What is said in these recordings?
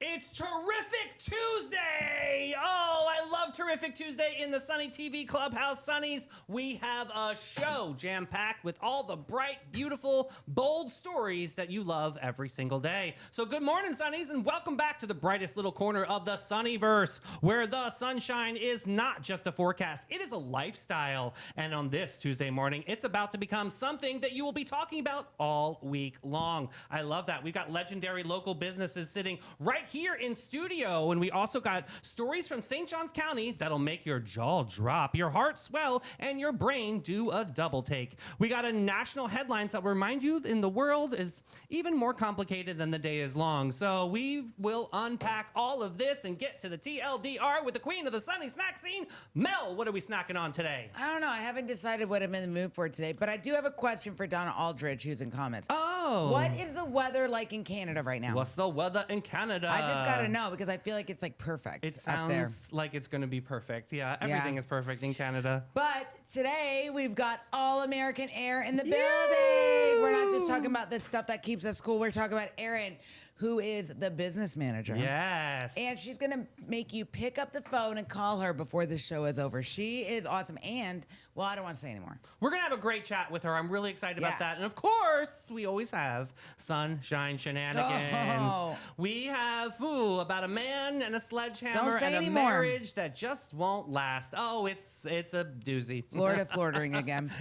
It's Terrific Tuesday! Oh, I love Terrific Tuesday in the Sunny TV Clubhouse. Sunnies, we have a show jam-packed with all the bright, beautiful, bold stories that you love every single day. So good morning, Sunnies, and welcome back to the brightest little corner of the Sunnyverse, where the sunshine is not just a forecast, it is a lifestyle. And on this Tuesday morning, it's about to become something that you will be talking about all week long. I love that. We've got legendary local businesses sitting right here in studio, and we also got stories from St. Johns County that'll make your jaw drop, your heart swell, and your brain do a double take. We got a national headlines that will remind you in the world is even more complicated than the day is long. So we will unpack all of this and get to the TLDR with the queen of the sunny snack scene. Mel, what are we snacking on today? I don't know. I haven't decided what I'm in the mood for today, but I do have a question for Donna Aldridge, who's in comments. Oh. What is the weather like in Canada right now? What's the weather in Canada? I just got to know because I feel like it's like perfect. It up there. sounds like it's going to be perfect. Yeah, everything is perfect in Canada. But today we've got All-American Air in the building. We're not just talking about the stuff that keeps us cool. We're talking about Erin, who is the business manager. Yes. And she's going to make you pick up the phone and call her before the show is over. She is awesome. And, well, I don't want to say anymore. We're going to have a great chat with her. I'm really excited about that. And, of course, we always have sunshine shenanigans. Oh. We have, about a man and a sledgehammer and a anymore. marriage that just won't last. Oh, it's a doozy. Florida-flirting again.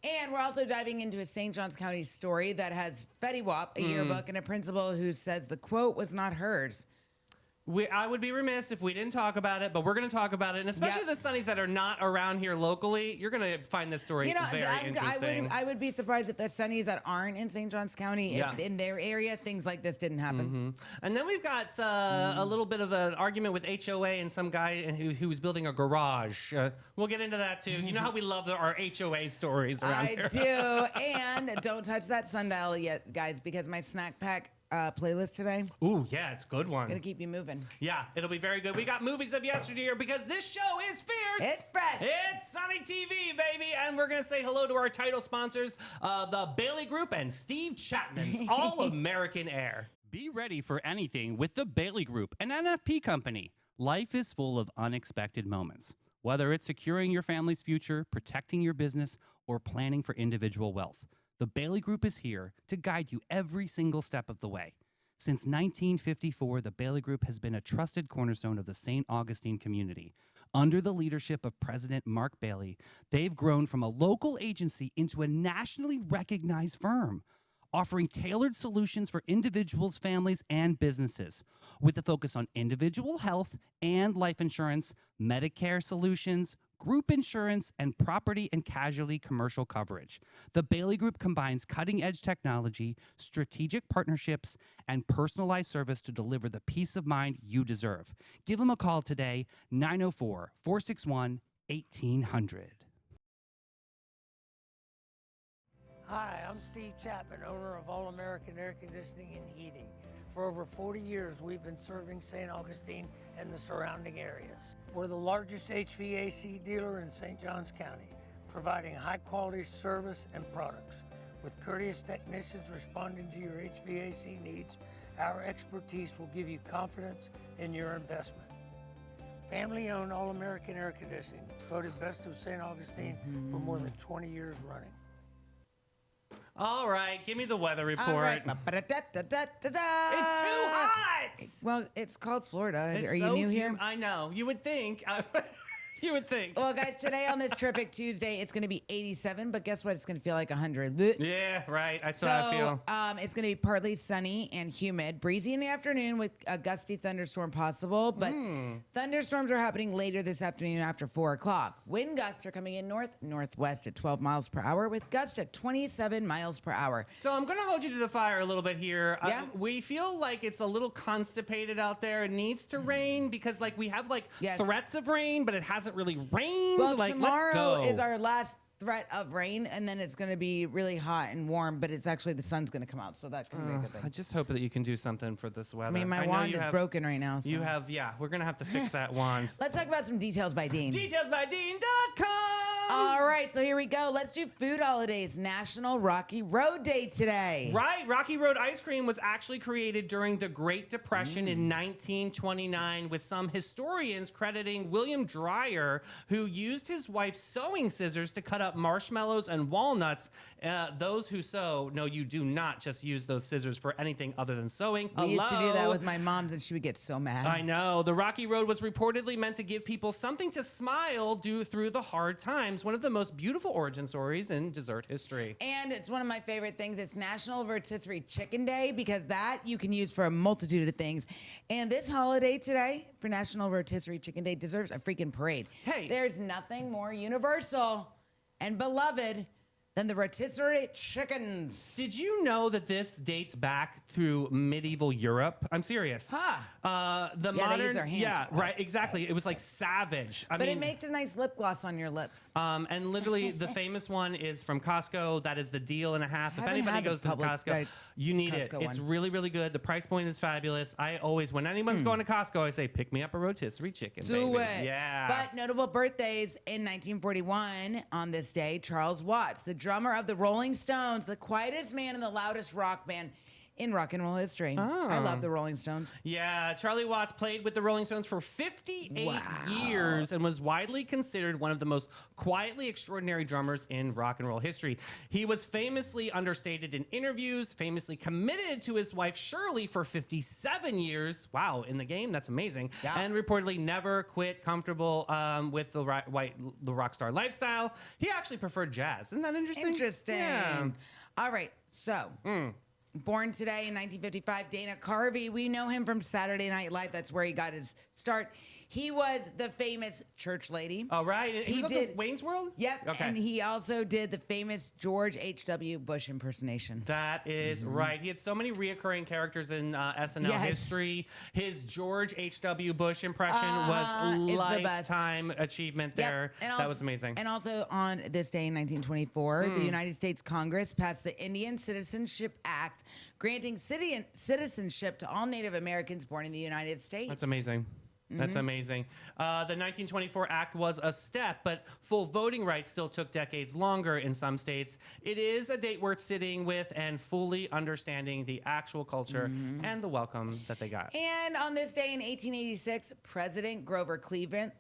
And we're also diving into a St. Johns County story that has Fetty Wap, a yearbook, and a principal who says the quote was not hers. I would be remiss if we didn't talk about it, but we're going to talk about it. And especially the Sunnies that are not around here locally, you're going to find this story very interesting. I would be surprised if the Sunnies that aren't in St. Johns County, if in their area, things like this didn't happen. Mm-hmm. And then we've got a little bit of an argument with HOA and some guy who was building a garage. We'll get into that, too. You know how we love our HOA stories around here. I do. And don't touch that sundial yet, guys, because my snack pack playlist today. Ooh, yeah, it's a good one. Gonna keep you moving. Yeah, it'll be very good. We got movies of yesteryear because this show is fierce. It's fresh. It's Sunny TV, baby. And we're gonna say hello to our title sponsors, the Bailey Group and Steve Chapman's All-American Air. Be ready for anything with the Bailey Group, an NFP company. Life is full of unexpected moments. Whether it's securing your family's future, protecting your business, or planning for individual wealth, the Bailey Group is here to guide you every single step of the way. Since 1954, the Bailey Group has been a trusted cornerstone of the St. Augustine community. Under the leadership of President Mark Bailey, they've grown from a local agency into a nationally recognized firm, offering tailored solutions for individuals, families, and businesses, with a focus on individual health and life insurance, Medicare solutions, group insurance, and property and casualty commercial coverage. The Bailey Group combines cutting-edge technology, strategic partnerships, and personalized service to deliver the peace of mind you deserve. Give them a call today, 904-461-1800. Hi, I'm Steve Chapman, owner of All American Air Conditioning and Heating. For over 40 years, we've been serving St. Augustine and the surrounding areas. We're the largest HVAC dealer in St. Johns County, providing high-quality service and products. With courteous technicians responding to your HVAC needs, our expertise will give you confidence in your investment. Family-owned All-American Air Conditioning, voted best of St. Augustine for more than 20 years running. All right, give me the weather report. All right. It's too hot! Well, it's called Florida. It's Are you new here? I know. You would think. You would think. Well, guys, today on this Terrific Tuesday, it's going to be 87, but guess what? It's going to feel like 100. Yeah, right. That's how I feel. It's going to be partly sunny and humid, breezy in the afternoon with a gusty thunderstorm possible, but thunderstorms are happening later this afternoon after 4 o'clock. Wind gusts are coming in northwest at 12 miles per hour with gusts at 27 miles per hour. So I'm going to hold you to the fire a little bit here. Yeah? We feel like it's a little constipated out there. It needs to rain because we have threats of rain, but it hasn't really rained. Well, let's tomorrow go. is our last threat of rain, and then it's going to be really hot and warm, but it's actually the sun's going to come out, so that's going to be a good thing. I just hope that you can do something for this weather. I mean, my wand is broken right now. So. You have, we're going to have to fix that wand. Let's talk about some details by Dean. Detailsbydean.com. All right, so here we go. Let's do food holidays. National Rocky Road Day today. Right. Rocky Road ice cream was actually created during the Great Depression in 1929, with some historians crediting William Dreyer, who used his wife's sewing scissors to cut up marshmallows and walnuts. Those who sew, no, you do not just use those scissors for anything other than sewing. We used to do that with my mom's, and she would get so mad. I know. The Rocky Road was reportedly meant to give people something to smile through the hard times. One of the most beautiful origin stories in dessert history. And it's one of my favorite things. It's National Rotisserie Chicken Day, because that you can use for a multitude of things. And this holiday today, for National Rotisserie Chicken Day, deserves a freaking parade. Hey. There's nothing more universal and beloved than the rotisserie chickens. Did you know that this dates back through medieval Europe? I'm serious. The modern, they use their hands. Yeah, right, exactly. It was like savage. But it makes a nice lip gloss on your lips. And literally, the famous one is from Costco. That is the deal and a half. If Haven't anybody had the goes to public- Costco, you need it. Costco It's one. really, really good. The price point is fabulous. I always, when anyone's going to Costco, I say, pick me up a rotisserie chicken, Do baby. it. Yeah. But notable birthdays in 1941 on this day: Charles Watts, the drummer of the Rolling Stones, the quietest man and the loudest rock band in rock and roll history. I love the Rolling Stones. Yeah, Charlie Watts played with the Rolling Stones for 58 years and was widely considered one of the most quietly extraordinary drummers in rock and roll history. He was famously understated in interviews, famously committed to his wife Shirley for 57 years. Wow, in the game, that's amazing. Yeah. And reportedly never quit comfortable with the rock star lifestyle. He actually preferred jazz. Isn't that interesting? Interesting. Yeah. All right, so born today in 1955, Dana Carvey. We know him from Saturday Night Live. That's where he got his start. He was the famous church lady. Oh, right. He was also Wayne's World? Yep. Okay. And he also did the famous George H.W. Bush impersonation. That is right. He had so many reoccurring characters in SNL history. His George H.W. Bush impression was it's the lifetime achievement there. And That was amazing. And also on this day in 1924, the United States Congress passed the Indian Citizenship Act, granting citizenship to all Native Americans born in the United States. That's amazing. That's amazing. The 1924 Act was a step, but full voting rights still took decades longer in some states. It is a date worth sitting with and fully understanding the actual culture and the welcome that they got. And on this day in 1886, President Grover Cleveland,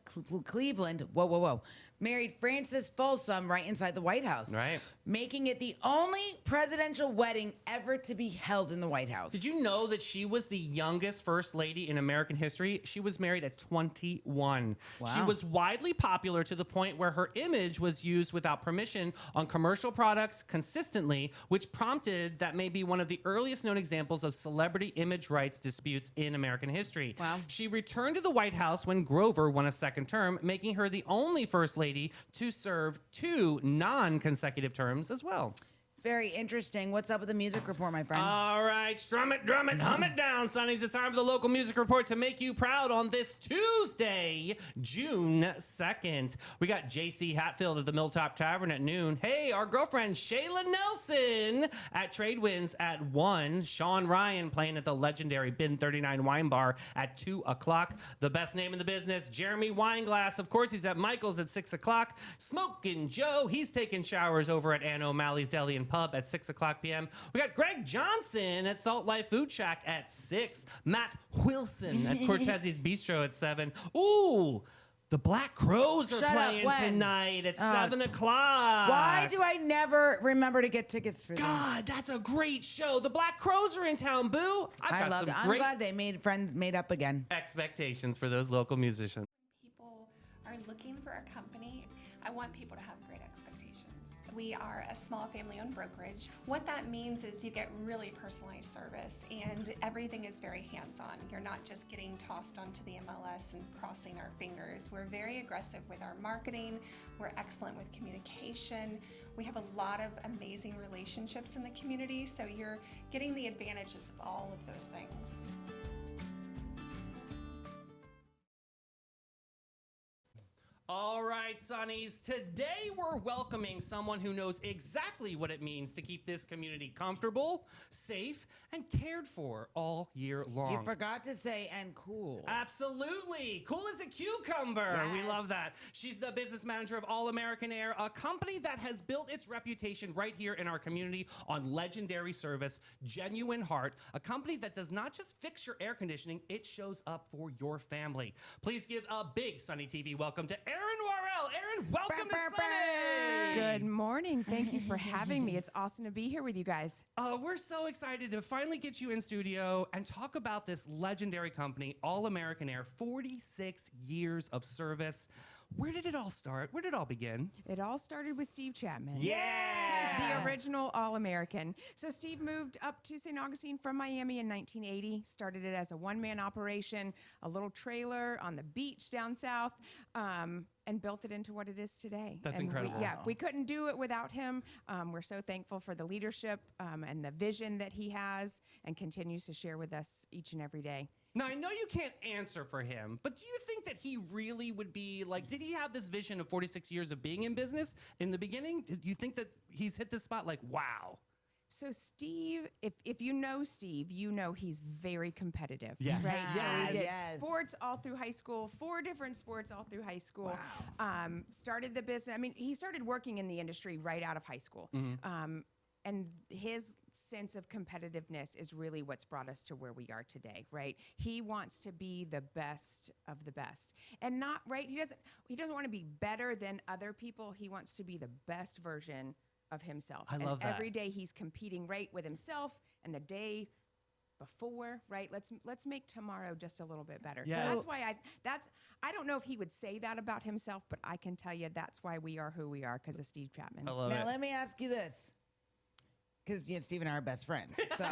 married Frances Folsom right inside the White House. Right. Making it the only presidential wedding ever to be held in the White House. Did you know that she was the youngest first lady in American history? She was married at 21. Wow. She was widely popular to the point where her image was used without permission on commercial products consistently, which prompted that may be one of the earliest known examples of celebrity image rights disputes in American history. Wow. She returned to the White House when Grover won a second term, making her the only first lady to serve 2 non-consecutive terms as well. Very interesting. What's up with the music report, my friend? All right, strum it, drum it, hum it down, Sonnies. It's time for the local music report to make you proud on this Tuesday, June 2nd. We got JC Hatfield at the Milltop Tavern at noon. Hey, our girlfriend Shayla Nelson at Trade Winds at 1. Sean Ryan playing at the legendary Bin 39 Wine Bar at 2 o'clock. The best name in the business, Jeremy Wineglass. Of course, he's at Michael's at 6 o'clock. Smokin' Joe, he's taking showers over at Ann O'Malley's Deli and Pub at 6 o'clock p.m. We got Greg Johnson at Salt Life Food Shack at 6. Matt Wilson at Cortez's Bistro at 7. Ooh, the Black Crows are playing tonight at 7 o'clock. Why do I never remember to get tickets for them? God, that's a great show. The Black Crows are in town, boo. I love it. I'm glad they made up again. Expectations for those local musicians. People are looking for a company. I want people to have great expectations. We are a small family-owned brokerage. What that means is you get really personalized service and everything is very hands-on. You're not just getting tossed onto the MLS and crossing our fingers. We're very aggressive with our marketing. We're excellent with communication. We have a lot of amazing relationships in the community, so you're getting the advantages of all of those things. All right. right, Sonnies. Today we're welcoming someone who knows exactly what it means to keep this community comfortable, safe, and cared for all year long. You forgot to say and cool. Absolutely. Cool as a cucumber. Yes. We love that. She's the business manager of All American Air, a company that has built its reputation right here in our community on legendary service, genuine heart, a company that does not just fix your air conditioning, it shows up for your family. Please give a big Sunny TV welcome to Erin Warrell. Erin, welcome to Sunny. Good morning. Thank you for having me. It's awesome to be here with you guys. We're so excited to finally get you in studio and talk about this legendary company, All American Air, 46 years of service. Where did it all start? Where did it all begin? It all started with Steve Chapman. Yeah! The original All-American. So Steve moved up to St. Augustine from Miami in 1980, started it as a one-man operation, a little trailer on the beach down south, and built it into what it is today. That's And incredible. we couldn't do it without him. We're so thankful for the leadership and the vision that he has and continues to share with us each and every day. Now, I know you can't answer for him, but do you think that he really would be like, did he have this vision of 46 years of being in business in the beginning? Did you think that he's hit this spot like, wow? So Steve, if you know Steve, you know he's very competitive. Yes. Right? So Yes. he did Yes. sports all through high school, 4 different sports all through high school. Wow. Started the business. I mean, he started working in the industry right out of high school. And his sense of competitiveness is really what's brought us to where we are today, right? He wants to be the best of the best. And not right, he doesn't want to be better than other people. He wants to be the best version of himself. I love and that. every day he's competing right with himself and the day before, right? Let's make tomorrow just a little bit better. Yeah. So that's why I don't know if he would say that about himself, but I can tell you that's why we are who we are, because of Steve Chapman. I love Now, it. let me ask you this. Because Steve and I are best friends. So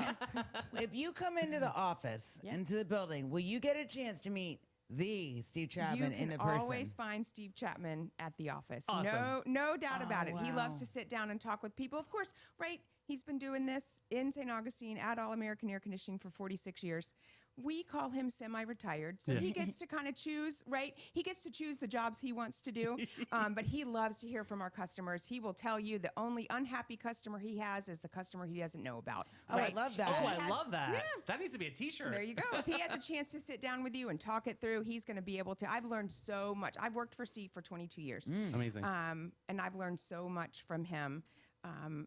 if you come into the office, Yeah. into the building, will you get a chance to meet the Steve Chapman You in can the person? always find Steve Chapman at the office. Awesome. No doubt about it. He loves wow. to sit down and talk with people. Of course, right? He's been doing this in St. Augustine at All American Air Conditioning for 46 years. We call him semi-retired, so he gets to kind of choose, right? He gets to choose the jobs he wants to do, but he loves to hear from our customers. He will tell you the only unhappy customer he has is the customer he doesn't know about. Oh, I right? love that. Oh, He I has- love that. Yeah. That needs to be a t-shirt. There you go. If he has a chance to sit down with you and talk it through, he's going to be able to. I've learned so much. I've worked for Steve for 22 years. Amazing. And I've learned so much from him,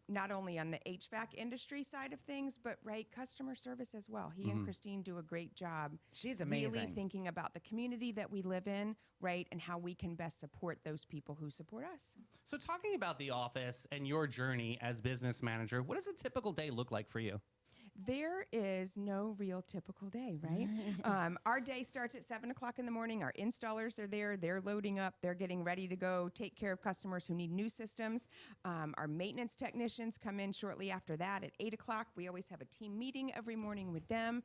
not only on the HVAC industry side of things, but customer service as well. He and Christine do a great job. She's Really amazing. thinking about the community that we live in, right, and how we can best support those people who support us. So talking about the office and your journey as business manager, what does a typical day look like for you? There is no real typical day, right? Our day starts at 7 o'clock in the morning. Our installers are there. They're loading up. They're getting ready to go take care of customers who need new systems. Our maintenance technicians come in shortly after that at 8 o'clock. We always have a team meeting every morning with them.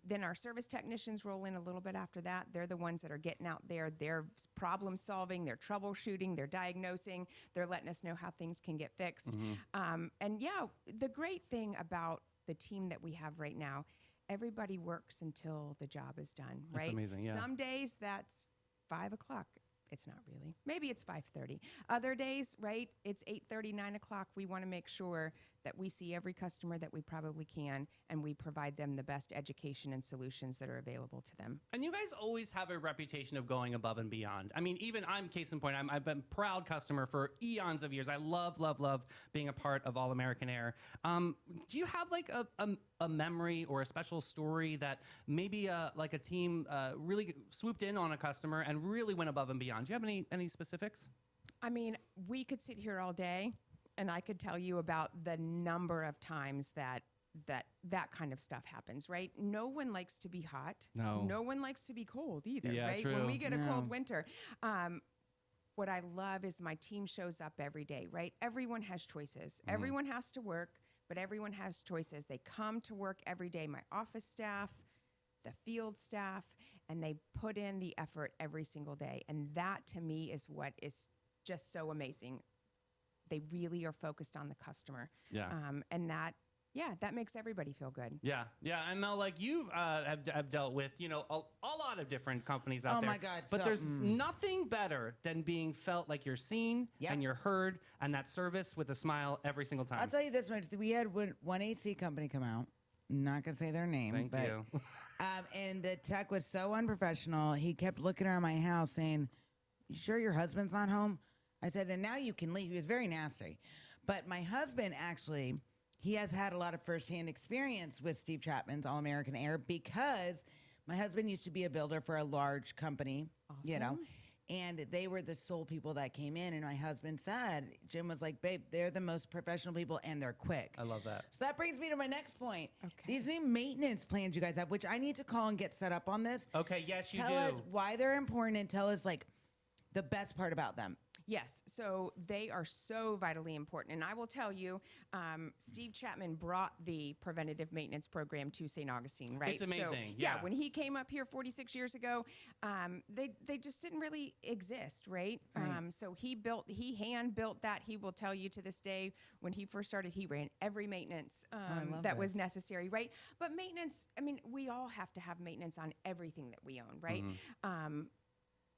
Then our service technicians roll in a little bit after that. They're the ones that are getting out there. They're problem solving. They're troubleshooting. They're diagnosing. They're letting us know how things can get fixed. And yeah, the great thing about the team that we have right now, everybody works until the job is done, right? That's amazing, yeah. Some days that's 5 o'clock. It's not really. Maybe it's 5:30. Other days, right, it's 8:30, 9 o'clock. We want to make sure that we see every customer that we probably can, and we provide them the best education and solutions that are available to them. And you guys always have a reputation of going above and beyond. I mean, even I'm case in point. I've been a proud customer for eons of years. I love being a part of All American Air. Do you have like a memory or a special story that maybe like a team really swooped in on a customer and really went above and beyond? Do you have any specifics? I mean, we could sit here all day, and I could tell you about the number of times that kind of stuff happens, right? No one likes to be hot. No. No one likes to be cold either, Yeah, right? true. When we get a No. cold winter. What I love is my team shows up every day, right? Everyone has choices. Everyone has to work, but everyone has choices. They come to work every day. My office staff, the field staff, and they put in the effort every single day. And that to me is what is just so amazing. They really are focused on the customer. Yeah. And that, yeah, that makes everybody feel good. Yeah, yeah. And Mel, like you have dealt with, a lot of different companies out there. Oh my God, But so- there's nothing better than being felt like you're seen Yep. and you're heard, and that service with a smile every single time. I'll tell you this much. We had one AC company come out. I'm not going to say their name. Thank but, you. And the tech was so unprofessional. He kept looking around my house saying, "You sure your husband's not home?" I said, "And now you can leave." He was very nasty. But my husband actually, he has had a lot of firsthand experience with Steve Chapman's All American Air because my husband used to be a builder for a large company, and they were the sole people that came in. And my husband said, Jim was like, "Babe, they're the most professional people and they're quick." I love that. So that brings me to my next point. Okay. These new maintenance plans you guys have, which I need to call and get set up on this. Okay, yes, you Tell do. us why they're important and tell us like the best part about them. Yes, so they are so vitally important. And I will tell you, Steve Chapman brought the preventative maintenance program to St. Augustine, right? It's amazing, So, yeah. when he came up here 46 years ago, they just didn't really exist, right? So he hand built that. He will tell you to this day, when he first started, he ran every maintenance love that was this. necessary, right? But maintenance, I mean, we all have to have maintenance on everything that we own, right?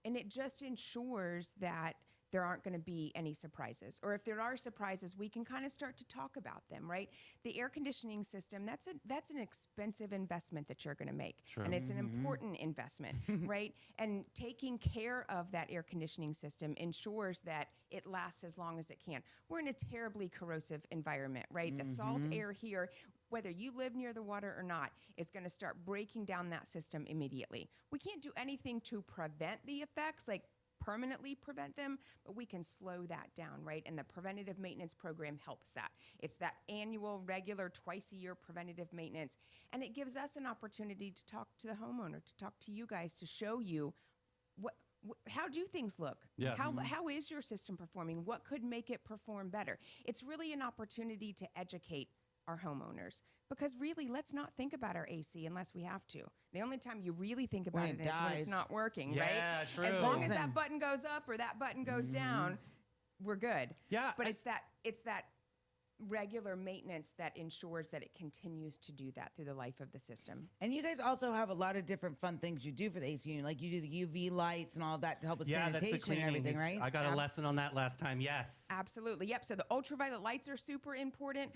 And it just ensures that there aren't going to be any surprises. Or if there are surprises, we can kind of start to talk about them, right? The air conditioning system, that's an expensive investment that you're going to make. Sure. And it's an important investment, right? And taking care of that air conditioning system ensures that it lasts as long as it can. We're in a terribly corrosive environment, right? The salt air here, whether you live near the water or not, is going to start breaking down that system immediately. We can't do anything to prevent the effects, like permanently prevent them, but we can slow that down, right? And the preventative maintenance program helps that. It's that annual, regular, twice-a-year preventative maintenance, and it gives us an opportunity to talk to the homeowner, to talk to you guys, to show you how do things look? Yes. How is your system performing? What could make it perform better? It's really an opportunity to educate our homeowners, because really, let's not think about our AC unless we have to. The only time you really think about When it it is when it's dies. not working, Yeah, right? true. As long as Listen. that button goes up or that button goes down, we're good. Yeah, But I- it's that regular maintenance that ensures that it continues to do that through the life of the system. And you guys also have a lot of different fun things you do for the AC unit. Like you do the UV lights and all of that to help with Yeah, that's the sanitation cleaning. and everything, right? I got a lesson on that last time. Yes. Absolutely. Yep. So the ultraviolet lights are super important.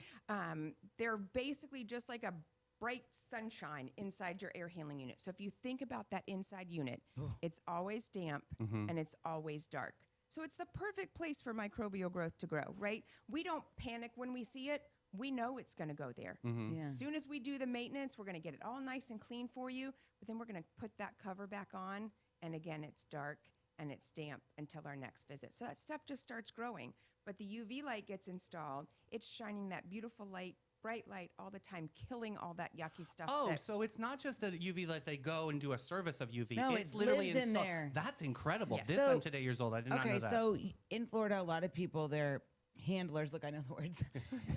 They're basically just like a bright sunshine inside your air handling unit. So if you think about that inside unit, it's always damp and it's always dark. So it's the perfect place for microbial growth to grow, right? We don't panic when we see it. We know it's going to go there. Yeah. As soon as we do the maintenance, we're going to get it all nice and clean for you, but then we're going to put that cover back on, and again, it's dark and it's damp until our next visit. So that stuff just starts growing. But the UV light gets installed. It's shining that beautiful light, bright light all the time, killing all that yucky stuff. Oh, that- so it's not just a UV light. They go and do a service of UV. No, it's it literally lives in installed. there. That's incredible. Yes. This So- I'm today years old. I did not know Okay, that. so in Florida, a lot of people, they're handlers. Look, I know the words.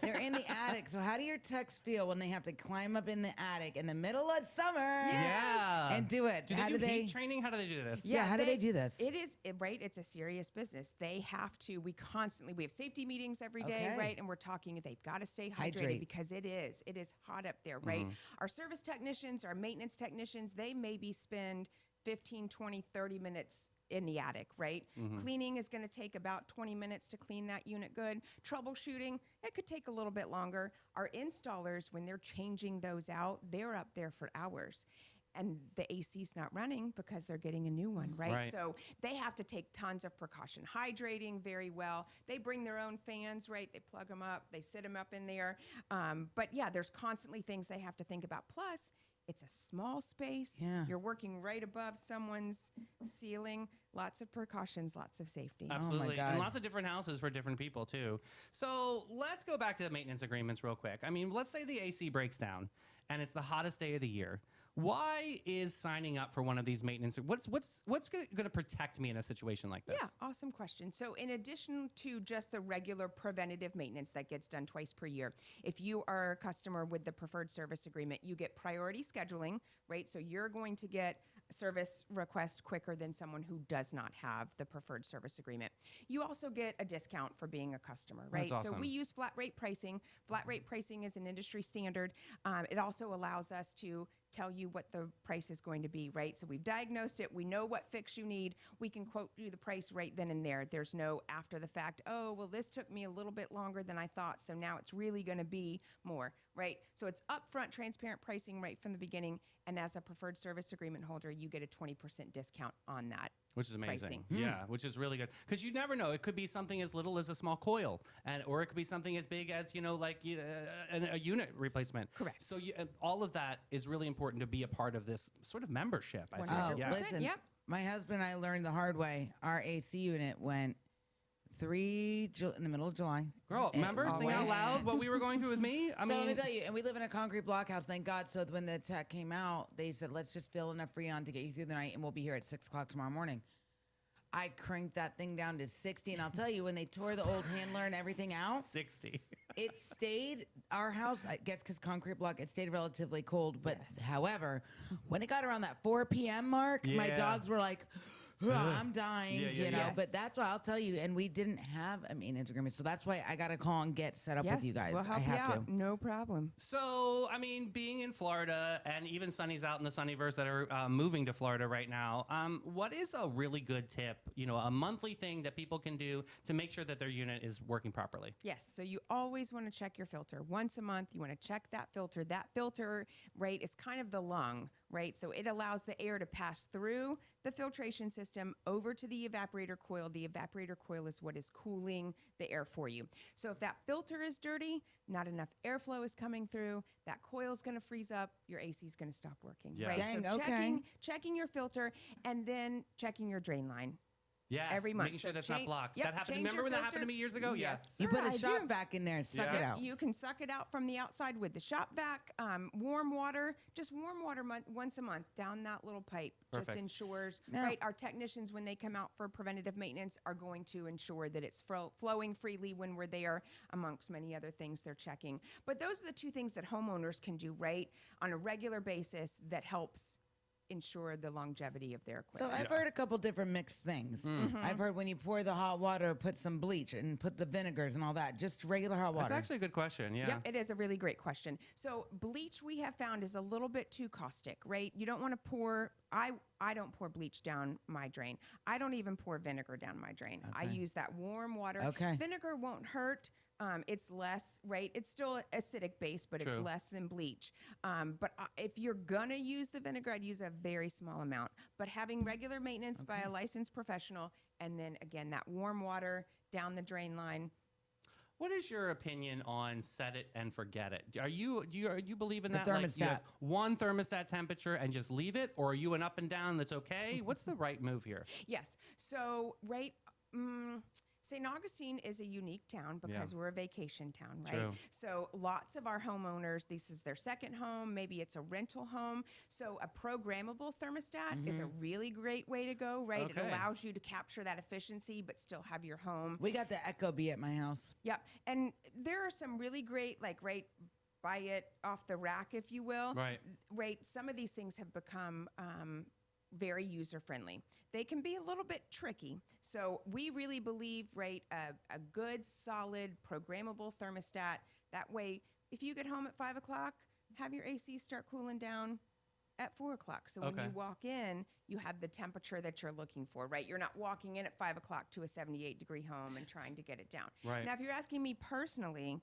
They're in the attic. So how do your techs feel when they have to climb up in the attic in the middle of summer yeah. and do it? Do how they do do they? heat training? How do they do this? Yeah, how do they do this? It is, right? It's a serious business. They have to, we have safety meetings every day, Okay. right? And we're talking, they've got to stay hydrated Hydrate. because it is hot up there, right? Our service technicians, our maintenance technicians, they maybe spend 15, 20, 30 minutes in the attic, right? Cleaning is going to take about 20 minutes to clean that unit good. Troubleshooting, it could take a little bit longer. Our installers, when they're changing those out, they're up there for hours. And the AC's not running because they're getting a new one, right? Right. So they have to take tons of precaution, hydrating very well. They bring their own fans, right? They plug them up, they sit them up in there. But yeah, there's constantly things they have to think about. Plus, it's a small space. Yeah. You're working right above someone's ceiling. Lots of precautions, lots of safety. Absolutely. God. And lots of different houses for different people, too. So let's go back to the maintenance agreements real quick. I mean, let's say the AC breaks down and it's the hottest day of the year. Why is signing up for one of these maintenance? What's going to protect me in a situation like this? Yeah, awesome question. So in addition to just the regular preventative maintenance that gets done twice per year, if you are a customer with the preferred service agreement, you get priority scheduling, right? So you're going to get service request quicker than someone who does not have the preferred service agreement. You also get a discount for being a customer, right? That's awesome. So we use flat rate pricing. Flat rate pricing is an industry standard. It also allows us to tell you what the price is going to be, right? So we've diagnosed it. We know what fix you need. We can quote you the price right then and there. There's no after the fact, oh, well, this took me a little bit longer than I thought, so now it's really going to be more, right? So it's upfront, transparent pricing right from the beginning. And as a preferred service agreement holder, you get a 20% discount on that. Which is amazing. Pricing. Yeah, which is really good. Because you never know. It could be something as little as a small coil, or it could be something as big as, a unit replacement. Correct. So all of that is really important to be a part of this sort of membership, I think. 100%. Yeah. Listen, Yep. my husband and I learned the hard way. Our AC unit went in the middle of July. Girl, remember sing out Always. loud what we were going through with me? So let me tell you, and we live in a concrete block house, thank God. So when the tech came out, they said, let's just fill enough Freon to get you through the night, and we'll be here at 6 o'clock tomorrow morning. I cranked that thing down to 60, and I'll tell you, when they tore the old handler and everything out, 60. it stayed, our house, I guess because concrete block, it stayed relatively cold. But however, when it got around that 4 p.m. mark, my Yeah. dogs were like, I'm dying, Yeah, you know. yes. But that's why I'll tell you, and we didn't have a maintenance agreement. So that's why I got to call and get set up Yes, with you guys. we'll help I have you to. out. No problem. So, I mean, being in Florida, and even Sunny's out in the Sunnyverse that are moving to Florida right now, what is a really good tip, a monthly thing that people can do to make sure that their unit is working properly? Yes, so you always want to check your filter. Once a month, you want to check that filter. That filter, right, is kind of the lung, right? So it allows the air to pass through the filtration system over to the evaporator coil. The evaporator coil is what is cooling the air for you. So if that filter is dirty, not enough airflow is coming through, that coil is going to freeze up, your AC is going to stop working, Yeah. right? Dang, so okay. checking your filter and then checking your drain line. Yes, Every month. making sure So that's not change- blocked. yep, That happened. change Remember your when that happened to filter? me years ago? Yes, You sir, put a I shop do. vac in there and suck Yeah. it out. You can suck it out from the outside with the shop vac. Warm water, just warm water once a month down that little pipe. Perfect. Just ensures, Now- right? Our technicians, when they come out for preventative maintenance, are going to ensure that it's flowing freely when we're there, amongst many other things they're checking. But those are the two things that homeowners can do, right, on a regular basis that helps ensure the longevity of their So equipment. I've heard a couple different mixed things. Mm-hmm. I've heard when you pour the hot water, put some bleach and put the vinegars and all that, just regular hot water. That's actually a good question. Yeah. Yep, it is a really great question. So bleach we have found is a little bit too caustic, right? You don't want to pour, I don't pour bleach down my drain. I don't even pour vinegar down my drain. I Okay. use that warm water. Okay. Vinegar won't hurt. It's less, right? It's still acidic base, but True. it's less than bleach. But if you're going to use the vinegar, I'd use a very small amount. But having regular maintenance by a licensed professional, and then again, that warm water down the drain line. What is your opinion on set it and forget it? Do you believe in The that? Like you have thermostat. one thermostat temperature and just leave it, or are you an up and down that's okay? What's the right move here? Yes. So, right, St. Augustine is a unique town because we're a vacation town, right? True. So lots of our homeowners, this is their second home, maybe it's a rental home. So a programmable thermostat is a really great way to go, right? It Okay. allows you to capture that efficiency but still have your home. We got the Echo Bee at my house. Yep. And there are some really great, like, right, buy it off the rack, if you will. Right. Right. Some of these things have become very user friendly. They can be a little bit tricky. So we really believe, right, a good, solid, programmable thermostat. That way, if you get home at 5 o'clock, have your AC start cooling down at 4 o'clock. So when Okay. you walk in, you have the temperature that you're looking for, right? You're not walking in at 5 o'clock to a 78-degree home and trying to get it down. Right. Now, if you're asking me personally,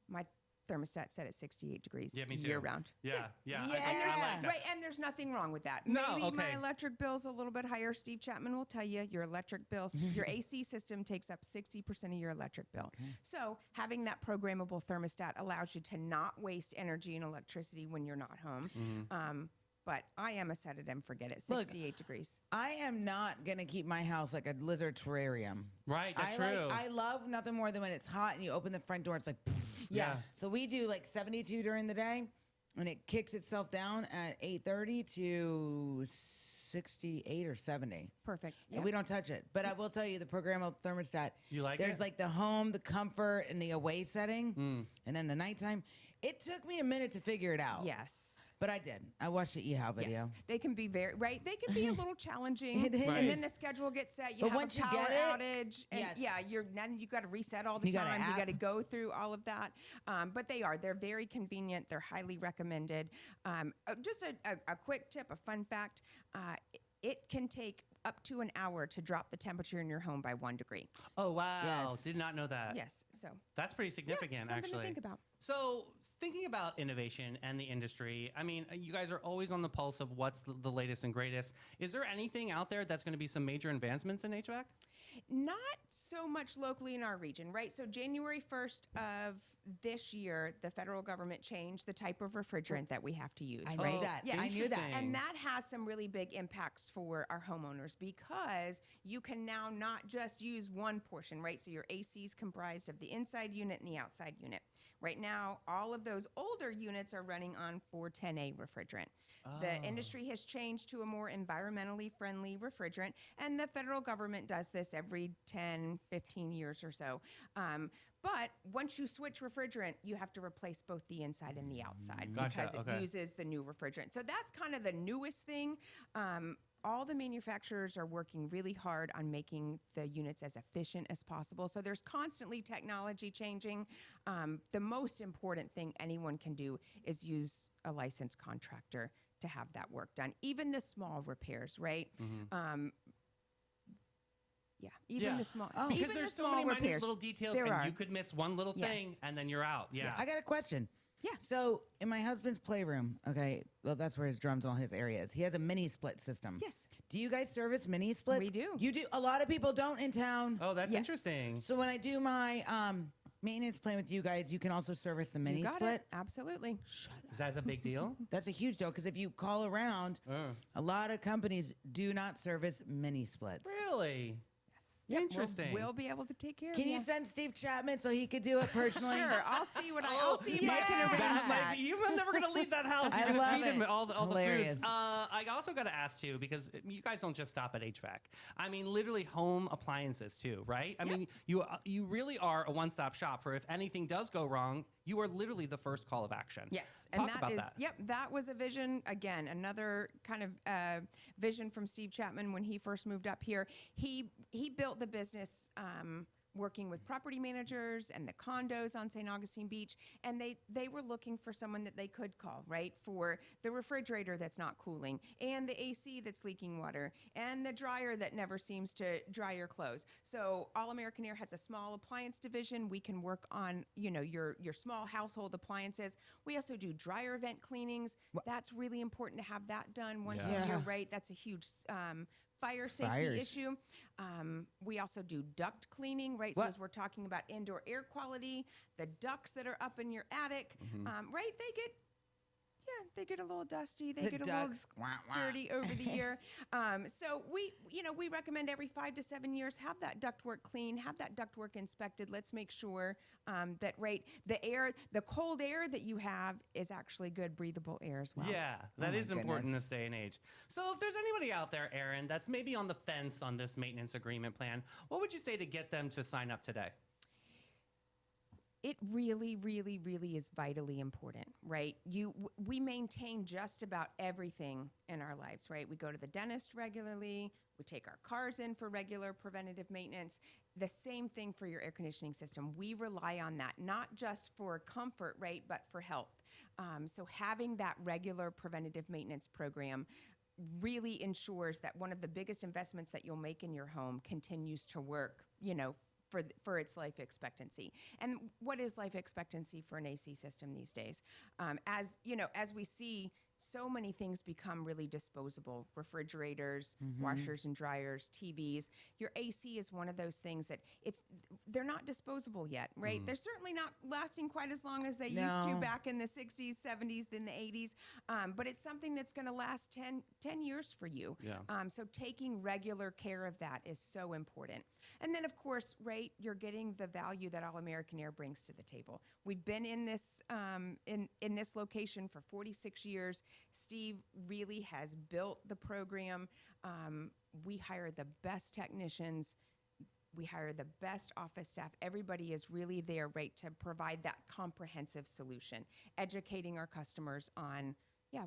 my thermostat set at 68 degrees Yeah, me too. year round. Yeah. Yeah. I like that. Right, and there's nothing wrong with that. No, Maybe my okay. electric bill's a little bit higher. Steve Chapman will tell you your electric bills, your AC system takes up 60% of your electric bill. So having that programmable thermostat allows you to not waste energy and electricity when you're not home. But I am a set it and forget it, Look, 68 degrees. I am not going to keep my house like a lizard terrarium. Right, that's I true. I love nothing more than when it's hot and you open the front door, it's like, poof. Yeah. Yes. So we do like 72 during the day, and it kicks itself down at 8:30 to 68 or 70. Perfect. And we don't touch it. But I will tell you, the programmable thermostat. You like There's it? like the home, the comfort, and the away setting, and then the nighttime. It took me a minute to figure it out. Yes. But I did. I watched the eHow video. Yes, they can be they can be a little challenging. It is. And then the schedule gets set. You But have once a you power get it, outage, and yes. then you got to reset all the You got an times. You app. got to go through all of that. But they're very convenient. They're highly recommended. Just a quick tip, a fun fact. It can take up to an hour to drop the temperature in your home by 1 degree. Oh, wow. Yes. Did not know that. Yes, so That's pretty significant, something actually. to think about. So, thinking about innovation and the industry, I mean, you guys are always on the pulse of what's the latest and greatest. Is there anything out there that's going to be some major advancements in HVAC? Not so much locally in our region, right? So January 1st of this year, the federal government changed the type of refrigerant that we have to use, I right? knew that. Yeah, I knew that. And that has some really big impacts for our homeowners because you can now not just use one portion, right? So your AC is comprised of the inside unit and the outside unit. Right now, all of those older units are running on 410A refrigerant. The industry has changed to a more environmentally friendly refrigerant, and the federal government does this every 10, 15 years or so. But once you switch refrigerant, you have to replace both the inside and the outside Gotcha, because it okay. uses the new refrigerant. So that's kind of the newest thing. All the manufacturers are working really hard on making the units as efficient as possible. So there's constantly technology changing. The most important thing anyone can do is use a licensed contractor to have that work done. Even the small repairs, right? Even the small, Because even there's the so small many minute repairs, little details, there and are. you could miss one little thing, Yes. and then you're out. Yeah. I got a question. Yeah. So in my husband's playroom, okay, well, that's where his drums and all his areas. He has a mini split system. Yes. Do you guys service mini splits? We do. You do. A lot of people don't in town. Oh, that's Yes. interesting. So when I do my maintenance plan with you guys, you can also service the mini You got split. it. Absolutely. Is that a big deal? That's a huge deal because if you call around, a lot of companies do not service mini splits. Really? Yep, Interesting. We'll be able to take care of Can you. you send Steve Chapman so he could do it personally? Sure, I'll see what I'll see if I can arrange That's that. like, you're never gonna leave that house. I You're gonna love feed him it. all the Hilarious. foods. I also got to ask too, because you guys don't just stop at HVAC. I mean, literally home appliances too, right? I mean, you really are a one-stop shop for if anything does go wrong. You are literally the first call of action. Yes, Talk and that about is that. yep. That was a vision. Again, another kind of vision from Steve Chapman when he first moved up here. He built the business. Working with property managers and the condos on St. Augustine Beach, and they were looking for someone that they could call, right, for the refrigerator that's not cooling, and the AC that's leaking water, and the dryer that never seems to dry your clothes. So All American Air has a small appliance division. We can work on, your small household appliances. We also do dryer vent cleanings. That's really important to have that done once Yeah. a year, right? That's a huge fire safety Fires. issue. We also do duct cleaning, right? So What? as we're talking about indoor air quality, the ducts that are up in your attic, right? They get a little dusty. They The get a ducts. little Wah, wah. dirty over the year. So we recommend every 5 to 7 years have that ductwork clean, have that ductwork inspected. Let's make sure that the cold air that you have is actually good breathable air as well. Yeah, that my is important in goodness. this day and age. So if there's anybody out there, Erin, that's maybe on the fence on this maintenance agreement plan, what would you say to get them to sign up today? It really, really, really is vitally important, right? We maintain just about everything in our lives, right? We go to the dentist regularly. We take our cars in for regular preventative maintenance. The same thing for your air conditioning system. We rely on that, not just for comfort, right, but for health. So having that regular preventative maintenance program really ensures that one of the biggest investments that you'll make in your home continues to work, for its life expectancy. And what is life expectancy for an AC system these days? As we see so many things become really disposable, refrigerators, washers and dryers, TVs. Your AC is one of those things that they're not disposable yet, right? They're certainly not lasting quite as long as they used to No. back in the 60s, 70s, then the 80s. But it's something that's going to last 10 years for you. Yeah. So taking regular care of that is so important. And then, of course, right, you're getting the value that All American Air brings to the table. We've been in this in this location for 46 years. Steve really has built the program. We hire the best technicians. We hire the best office staff. Everybody is really there, right, to provide that comprehensive solution, educating our customers on,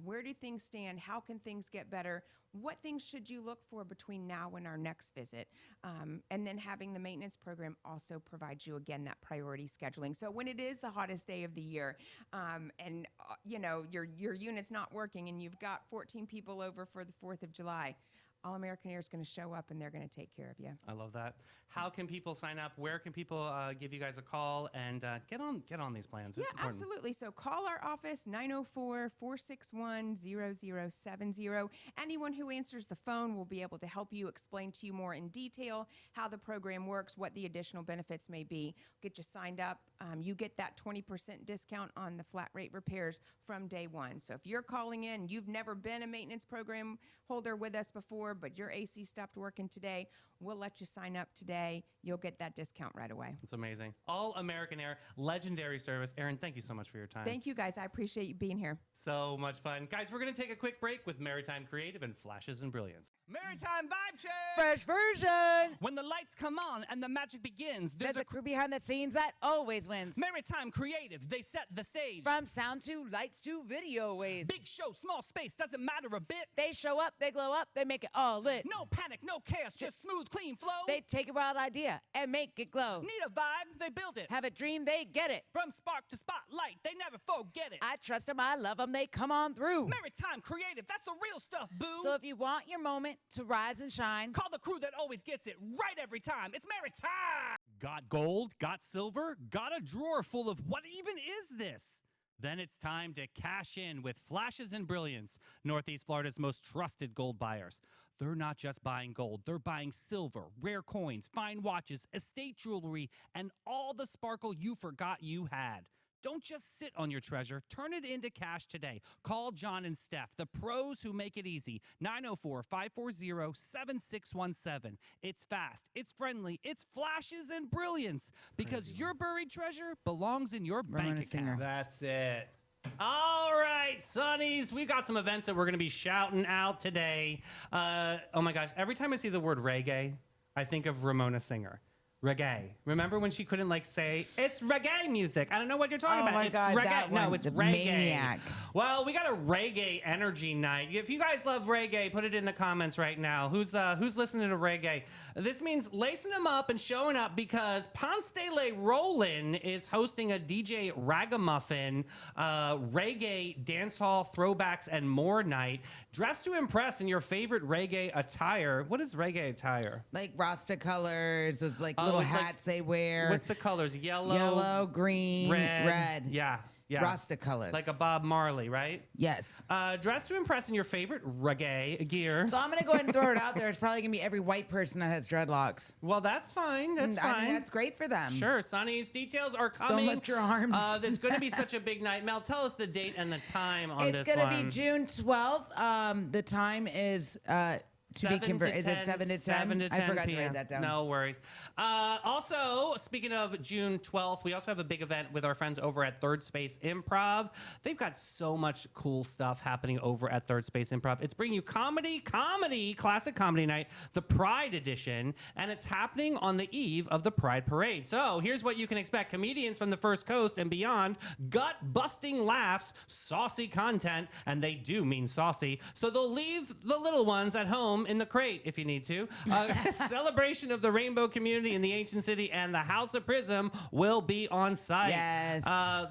where do things stand? How can things get better? What things should you look for between now and our next visit? And then having the maintenance program also provides you, again, that priority scheduling. So when it is the hottest day of the year, and your unit's not working and you've got 14 people over for the 4th of July, All American Air is going to show up and they're going to take care of you. I love that. How can people sign up? Where can people give you guys a call and get on these plans? Yeah, it's important. absolutely. So call our office, 904-461-0070. Anyone who answers the phone will be able to help you, explain to you more in detail how the program works, what the additional benefits may be. Get you signed up. You get that 20% discount on the flat rate repairs from day one. So if you're calling in, you've never been a maintenance program holder with us before, but your AC stopped working today, we'll let you sign up today. You'll get that discount right away. It's amazing. All American Air, legendary service. Erin, thank you so much for your time. Thank you, guys. I appreciate you being here. So much fun. Guys, we're going to take a quick break with Maritime Creative and Flashes and Brilliance. Maritime Vibe Check! Fresh version. When the lights come on and the magic begins, There's a crew behind the scenes that always wins. Maritime Creative, they set the stage. From sound to lights to video waves. Big show, small space, doesn't matter a bit. They show up, they glow up, they make it all lit. No panic, no chaos, just smooth, clean flow. They take a wild idea and make it glow. Need a vibe, they build it. Have a dream, they get it. From spark to spotlight, they never forget it. I trust them, I love them, they come on through. Maritime Creative, that's the real stuff, boo. So if you want your moment to rise and shine, call the crew that always gets it right every time. It's Maritime. Got gold? Got silver? Got a drawer full of what even is this? Then it's time to cash in with Flashes and Brilliance, Northeast Florida's most trusted gold buyers. They're not just buying gold, they're buying silver, rare coins, fine watches, estate jewelry, and all the sparkle you forgot you had. Don't just sit on your treasure. Turn it into cash today. Call John and Steph, the pros who make it easy. 904-540-7617. It's fast. It's friendly. It's Flashes and Brilliance. Because your buried treasure belongs in your bank account. That's it. All right, Sonnies, we've got some events that we're going to be shouting out today. Oh, my gosh. Every time I see the word reggae, I think of Ramona Singer. Reggae. Remember when she couldn't say, it's reggae music? I don't know what you're talking about. Oh my It's God, reggae. that No, one, it's the reggae. maniac. Well, we got a reggae energy night. If you guys love reggae, put it in the comments right now. Who's listening to reggae? This means lacing them up and showing up because Ponce de Le Rollin is hosting a DJ Ragamuffin reggae dancehall throwbacks and more night. Dress to impress in your favorite reggae attire. What is reggae attire? like Rasta colors, it's like little it's like- hats they wear. What's the colors? Yellow, green, red. Yeah. Rasta colors. Like a Bob Marley, right? Yes. Dress to impress in your favorite reggae gear. So I'm going to go ahead and throw it out there. It's probably going to be every white person that has dreadlocks. Well, that's fine. That's fine. I mean, that's great for them. Sure, Sonny's details are Don't coming. lift your arms. There's going to be such a big night. Mel, tell us the date and the time on It's this going one. to be June 12th. The time is to be converted. Is it 7 to 10? 7 to 10 I forgot PM. to write that down. No worries. Also, speaking of June 12th, we also have a big event with our friends over at Third Space Improv. They've got so much cool stuff happening over at Third Space Improv. It's bringing you comedy, classic comedy night, the Pride edition, and it's happening on the eve of the Pride Parade. So here's what you can expect. Comedians from the First Coast and beyond, gut-busting laughs, saucy content, and they do mean saucy, so they'll leave the little ones at home in the crate if you need to. Celebration of the rainbow community in the ancient city and the House of Prism will be on site. Yes.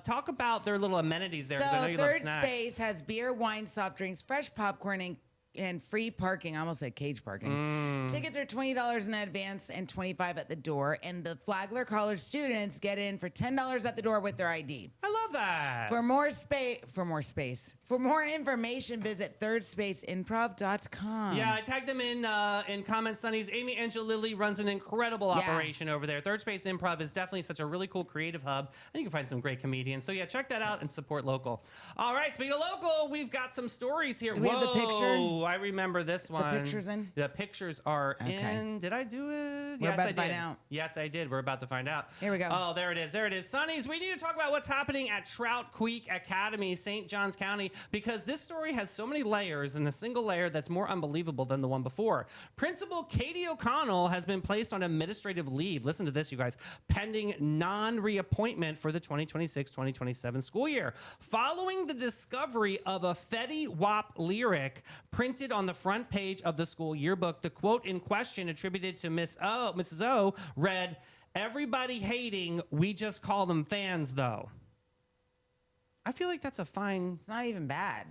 Talk about their little amenities there, 'cause I know So you love Third snacks. Space has beer, wine, soft drinks, fresh popcorn, and free parking. I almost said cage parking. Tickets are $20 in advance and $25 at the door. And the Flagler College students get in for $10 at the door with their ID. I love that. For more information, visit thirdspaceinimprov.com. Yeah, I tagged them in comments, Sonnies. Amy Angelilli runs an incredible operation over there. Third Space Improv is definitely such a really cool creative hub, and you can find some great comedians. So yeah, check that out and support local. All right, speaking of local, we've got some stories here. Do we have the picture? I remember this one. The pictures in? The pictures are in. Did I do it? We're yes, about I to find did. out. Yes, I did. We're about to find out. Here we go. Oh, there it is. There it is. Sonnies, we need to talk about what's happening at Trout Creek Academy, St. Johns County, because this story has so many layers and a single layer that's more unbelievable than the one before. Principal Katie O'Connell has been placed on administrative leave. Listen to this, you guys. Pending non-reappointment for the 2026-2027 school year. Following the discovery of a Fetty Wap lyric printed on the front page of the school yearbook, the quote in question attributed to Mrs. O read, "Everybody hating, we just call them fans though." I feel like that's a fine... It's not even bad.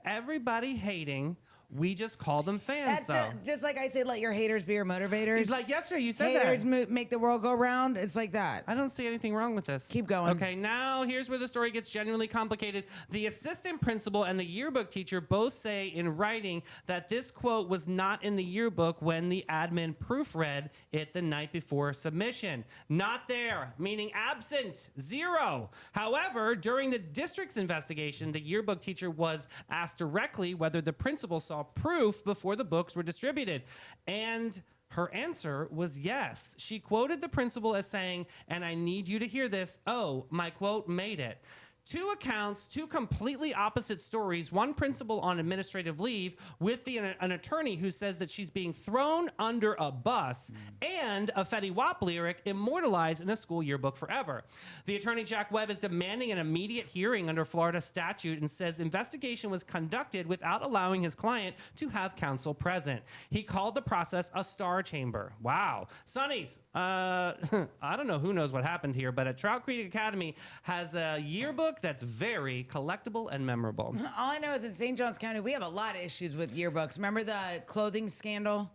Everybody hating, we just call them fans That's though. just like I say, let your haters be your motivators. It's like yesterday you said haters that. make the world go round. It's like that. I don't see anything wrong with this. Keep going. Okay, now here's where the story gets genuinely complicated. The assistant principal and the yearbook teacher both say in writing that this quote was not in the yearbook when the admin proofread it the night before submission. Not there, meaning absent, 0. However, during the district's investigation, the yearbook teacher was asked directly whether the principal saw proof before the books were distributed. And her answer was yes. She quoted the principal as saying, and I need you to hear this, "Oh, my quote made it." Two accounts, two completely opposite stories. One principal on administrative leave with an attorney who says that she's being thrown under a bus, and a Fetty Wap lyric immortalized in a school yearbook forever. The attorney, Jack Webb, is demanding an immediate hearing under Florida statute and says investigation was conducted without allowing his client to have counsel present. He called the process a star chamber. Wow. Sonnies, I don't know who knows what happened here, but at Trout Creek Academy has a yearbook that's very collectible and memorable. All I know is in St. Johns County, we have a lot of issues with yearbooks. Remember the clothing scandal?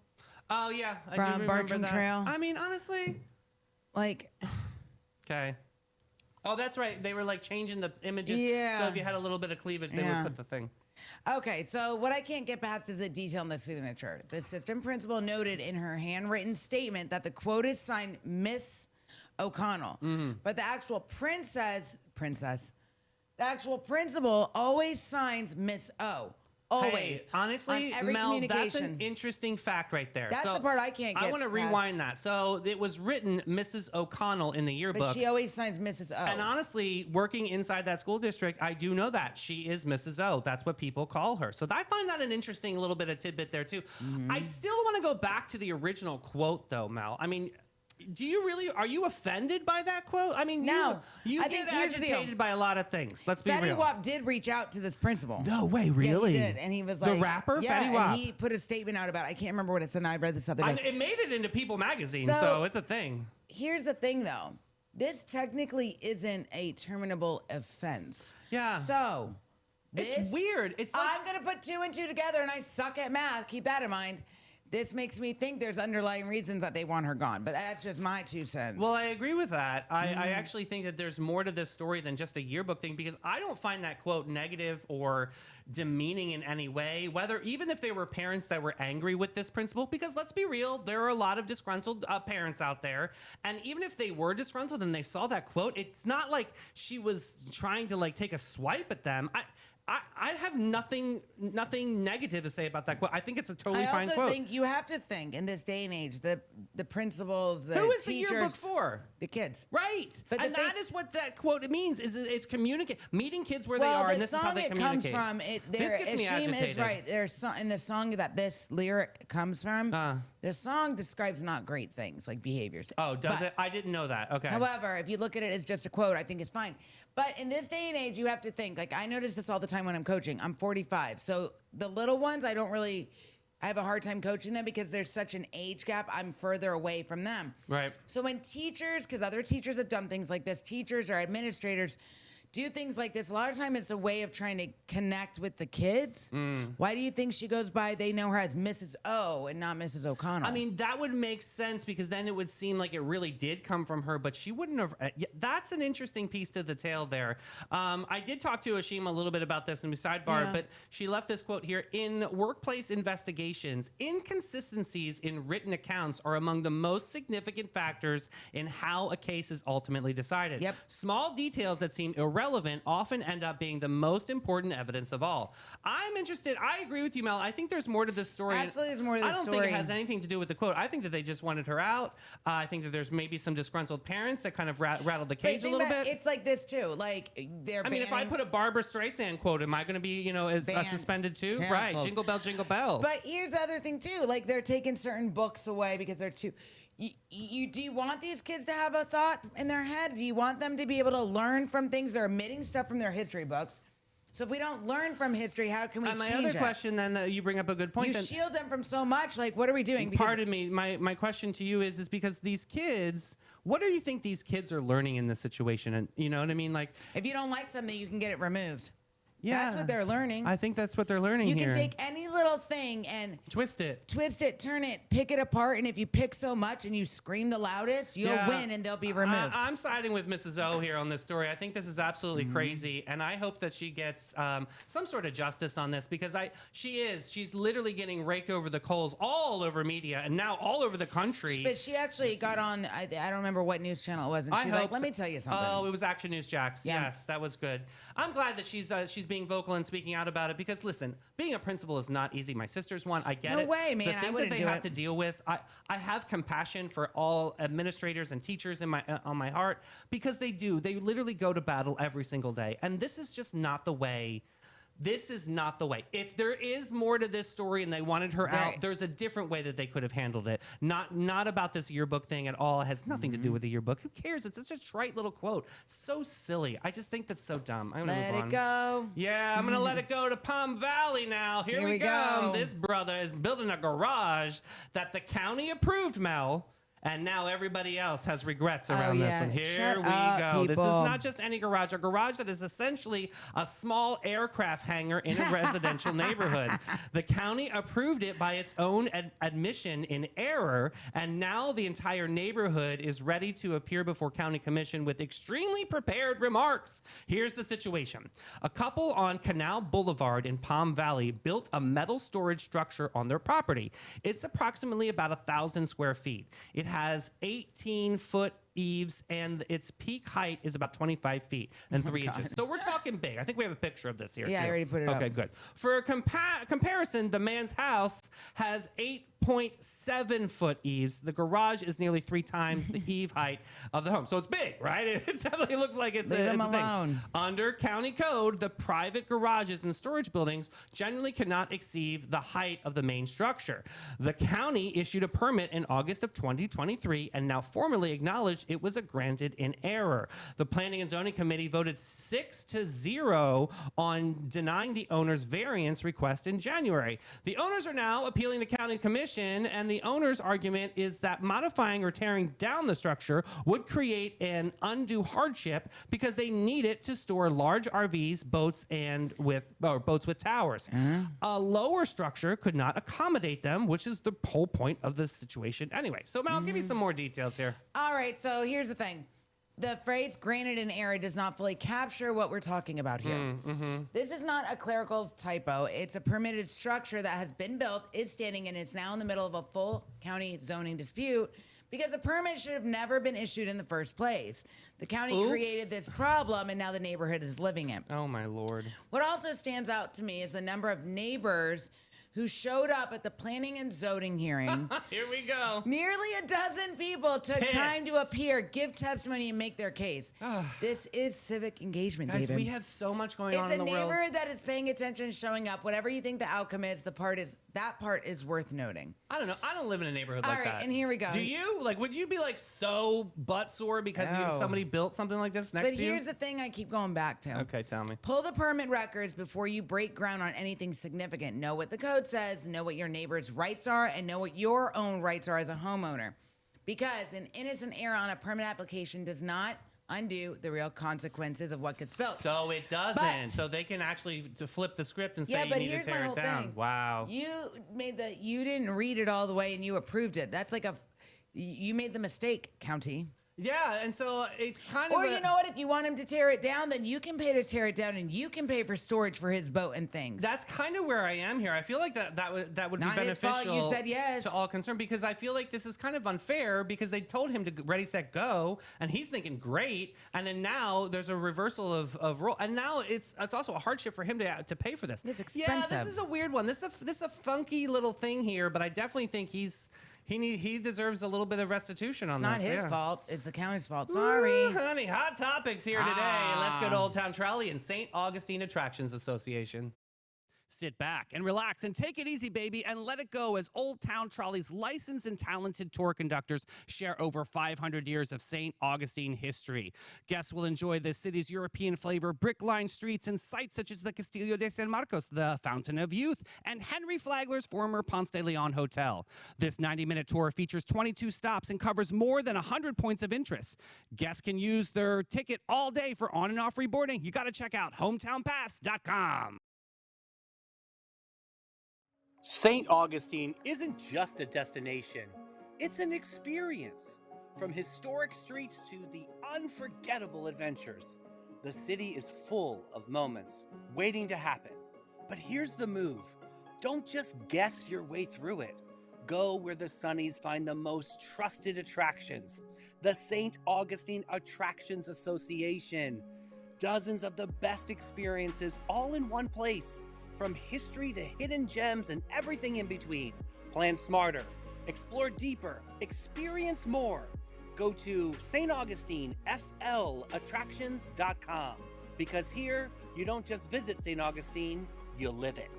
Oh, yeah. I From do remember Bartram that. Trail? I mean, honestly. Like, Okay. Oh, that's right. They were like changing the images. Yeah. So if you had a little bit of cleavage, they Yeah. would put the thing. okay, so what I can't get past is the detail in the signature. The assistant principal noted in her handwritten statement that the quote is signed Miss O'Connell. But the actual the actual principal always signs Miss O. Always. Hey, honestly, on every Mel, that's communication. an interesting fact right there. That's So the part I can't I get want to past. rewind that. So it was written Mrs. O'Connell in the yearbook. But she always signs Mrs. O. And honestly, working inside that school district, I do know that she is Mrs. O. That's what people call her. So I find that an interesting little bit of tidbit there too. I still want to go back to the original quote though, Mel. I mean, are you offended by that quote? I mean, No. you I get think here's the deal. agitated by a lot of things. Let's be Fetty real. Wap did reach out to this principal. No way, really? Yeah, he did. And he was The like... rapper, yeah, Fetty Wap? and he put a statement out about it. I can't remember what it said. And I read this other day. It made it into People magazine, So- so it's a thing. Here's the thing, though. This technically isn't a terminable offense. Yeah. So, It's weird. It's like, I'm going to put 2 and 2 together, and I suck at math. Keep that in mind. This makes me think there's underlying reasons that they want her gone, but that's just my 2 cents. well, I agree with that. I actually think that there's more to this story than just a yearbook thing, because I don't find that quote negative or demeaning in any way, even if they were parents that were angry with this principal, because let's be real, there are a lot of disgruntled parents out there. And even if they were disgruntled and they saw that quote, it's not like she was trying to like take a swipe at them. I have nothing negative to say about that quote. I think it's a totally I fine also quote. think you have to think in this day and age, the principals, the Who is teachers, the yearbook for? the kids. Right. But And the that thing- is what that quote means, is it's communicate, meeting kids where they Well, are, the and this is how song they it communicate. comes from, This gets me Ashim agitated. is right. There's in the song that this lyric comes from. The song describes not great things like behaviors. Oh, does But- it? I didn't know that. Okay. However, if you look at it as just a quote, I think it's fine. But in this day and age, you have to think, like I notice this all the time when I'm coaching. I'm 45. So the little ones, I have a hard time coaching them because there's such an age gap. I'm further away from them. Right. So when teachers, because other teachers have done things like this, teachers or administrators do things like this, a lot of time it's a way of trying to connect with the kids. Why do you think she goes by, they know her as Mrs. O and not Mrs. O'Connell? I mean, that would make sense because then it would seem like it really did come from her, but she wouldn't have. That's an interesting piece to the tale there. I did talk to Ashim a little bit about this in the sidebar, Yeah. but she left this quote here. In workplace investigations, inconsistencies in written accounts are among the most significant factors in how a case is ultimately decided. Yep. Small details that seem irrelevant relevant often end up being the most important evidence of all. I'm interested. I agree with you, Mel. I think there's more to this story. Absolutely, there's more to this I don't story. think it has anything to do with the quote. I think that they just wanted her out. I think that there's maybe some disgruntled parents that kind of rattled the cage a little bit. It's like this too. Like they're. I mean, if I put a Barbara Streisand quote, am I going to be, suspended too? Canceled. Right. Jingle bell, jingle bell. But here's the other thing too. Like they're taking certain books away because they're too. Do you want these kids to have a thought in their head? Do you want them to be able to learn from things? They're omitting stuff from their history books. So if we don't learn from history, how can we change it? And my other question, then, you bring up a good point. You shield them from so much. Like, what are we doing? Pardon me. My question to you is because these kids, what do you think these kids are learning in this situation? And you know what I mean? Like, if you don't like something, you can get it removed. Yeah, that's what they're learning. I think that's what they're learning here. You can take any little thing and twist it, turn it, pick it apart, and if you pick so much and you scream the loudest, you'll win and they'll be removed. I'm siding with Mrs. O here on this story. I think this is absolutely crazy, and I hope that she gets some sort of justice on this because she's literally getting raked over the coals all over media and now all over the country. But she actually got on, I don't remember what news channel it was, and she's like, let me tell you something. Oh, it was Action News Jax. Yeah. Yes, that was good. I'm glad that she's being vocal and speaking out about it because listen, being a principal is not easy. My sister's one. I get it. No way, man. The things that they have to deal with. I have compassion for all administrators and teachers in on my heart because they do. They literally go to battle every single day, and this is just not the way. This is not the way. If there is more to this story and they wanted her out, there's a different way that they could have handled it. Not about this yearbook thing at all. It has nothing to do with the yearbook. Who cares? It's such a trite little quote. So silly. I just think that's so dumb. I'm gonna move on. Let it go. Yeah, I'm going to let it go to Palm Valley now. Here we go. This brother is building a garage that the county approved, Mel. And now everybody else has regrets around this one. Here we go. People. This is not just any garage, a garage that is essentially a small aircraft hangar in a residential neighborhood. The county approved it by its own admission in error, and now the entire neighborhood is ready to appear before county commission with extremely prepared remarks. Here's the situation. A couple on Canal Boulevard in Palm Valley built a metal storage structure on their property. It's approximately about 1,000 square feet. It has 18-foot eaves, and its peak height is about 25 feet and 3 inches. So we're talking big. I think we have a picture of this here, Yeah, too. I already put it up. Okay, good. For a comparison, the man's house has 8.7-foot eaves. The garage is nearly 3 times the eve height of the home. So it's big, right? It definitely looks like it's Leave him a thing. alone. Under county code, the private garages and storage buildings generally cannot exceed the height of the main structure. The county issued a permit in August of 2023 and now formally acknowledged it was granted in error. The Planning and Zoning Committee voted 6-0 on denying the owner's variance request in January. The owners are now appealing the county commission, and the owner's argument is that modifying or tearing down the structure would create an undue hardship because they need it to store large RVs, boats with towers. A lower structure could not accommodate them, which is the whole point of this situation anyway. So, Mal, give me some more details here. All right, so here's the thing. The phrase granted in error does not fully capture what we're talking about here. This is not a clerical typo. It's a permitted structure that has been built, is standing, and is now in the middle of a full county zoning dispute because the permit should have never been issued in the first place. The county created this problem, and now the neighborhood is living it. Oh, my Lord. What also stands out to me is the number of neighbors who showed up at the planning and zoning hearing. Here we go. Nearly a dozen people took time to appear, give testimony, and make their case. This is civic engagement, Guys, David. we have so much going on in the It's a world. neighborhood that is paying attention, showing up. Whatever you think the outcome is, that part is worth noting. I don't know. I don't live in a neighborhood All like right, that. and here we go. Do you? Like, would you be like so butt sore because No. somebody built something like this next But to you? here's the thing I keep going back to. Okay, tell me. Pull the permit records before you break ground on anything significant. Know what the code says, know what your neighbor's rights are, and know what your own rights are as a homeowner. Because an innocent error on a permit application does not undo the real consequences of what gets built. So it doesn't. But- So they can actually flip the script and say Yeah, you but need to here's my tear whole it down. thing. Wow. You didn't read it all the way and you approved it. That's like you made the mistake, county. Yeah, and so it's kind Or of you know what? If you want him to tear it down, then you can pay to tear it down, and you can pay for storage for his boat and things. That's kind of where I am here. I feel like that would be Not his fault beneficial. you said yes. To all concerned, because I feel like this is kind of unfair because they told him to ready set go, and he's thinking great, and then now there's a reversal of role, and now it's also a hardship for him to pay for this. It's Yeah, expensive. this is a weird one. This is a funky little thing here, but I definitely think he deserves a little bit of restitution on It's this. not his yeah. fault. It's the county's fault. Sorry. Ooh, honey, hot topics here today. Let's go to Old Town Trolley and St. Augustine Attractions Association. Sit back and relax and take it easy, baby, and let it go as Old Town Trolley's licensed and talented tour conductors share over 500 years of St. Augustine history. Guests will enjoy the city's European flavor, brick-lined streets, and sites such as the Castillo de San Marcos, the Fountain of Youth, and Henry Flagler's former Ponce de Leon Hotel. This 90-minute tour features 22 stops and covers more than 100 points of interest. Guests can use their ticket all day for on and off reboarding. You got to check out hometownpass.com. St. Augustine isn't just a destination, it's an experience. From historic streets to the unforgettable adventures, the city is full of moments waiting to happen. But here's the move. Don't just guess your way through it. Go where the Sunnies find the most trusted attractions. The St. Augustine Attractions Association. Dozens of the best experiences all in one place. From history to hidden gems and everything in between. Plan smarter, explore deeper, experience more. Go to StAugustineFLAttractions.com because here you don't just visit St. Augustine, you live it.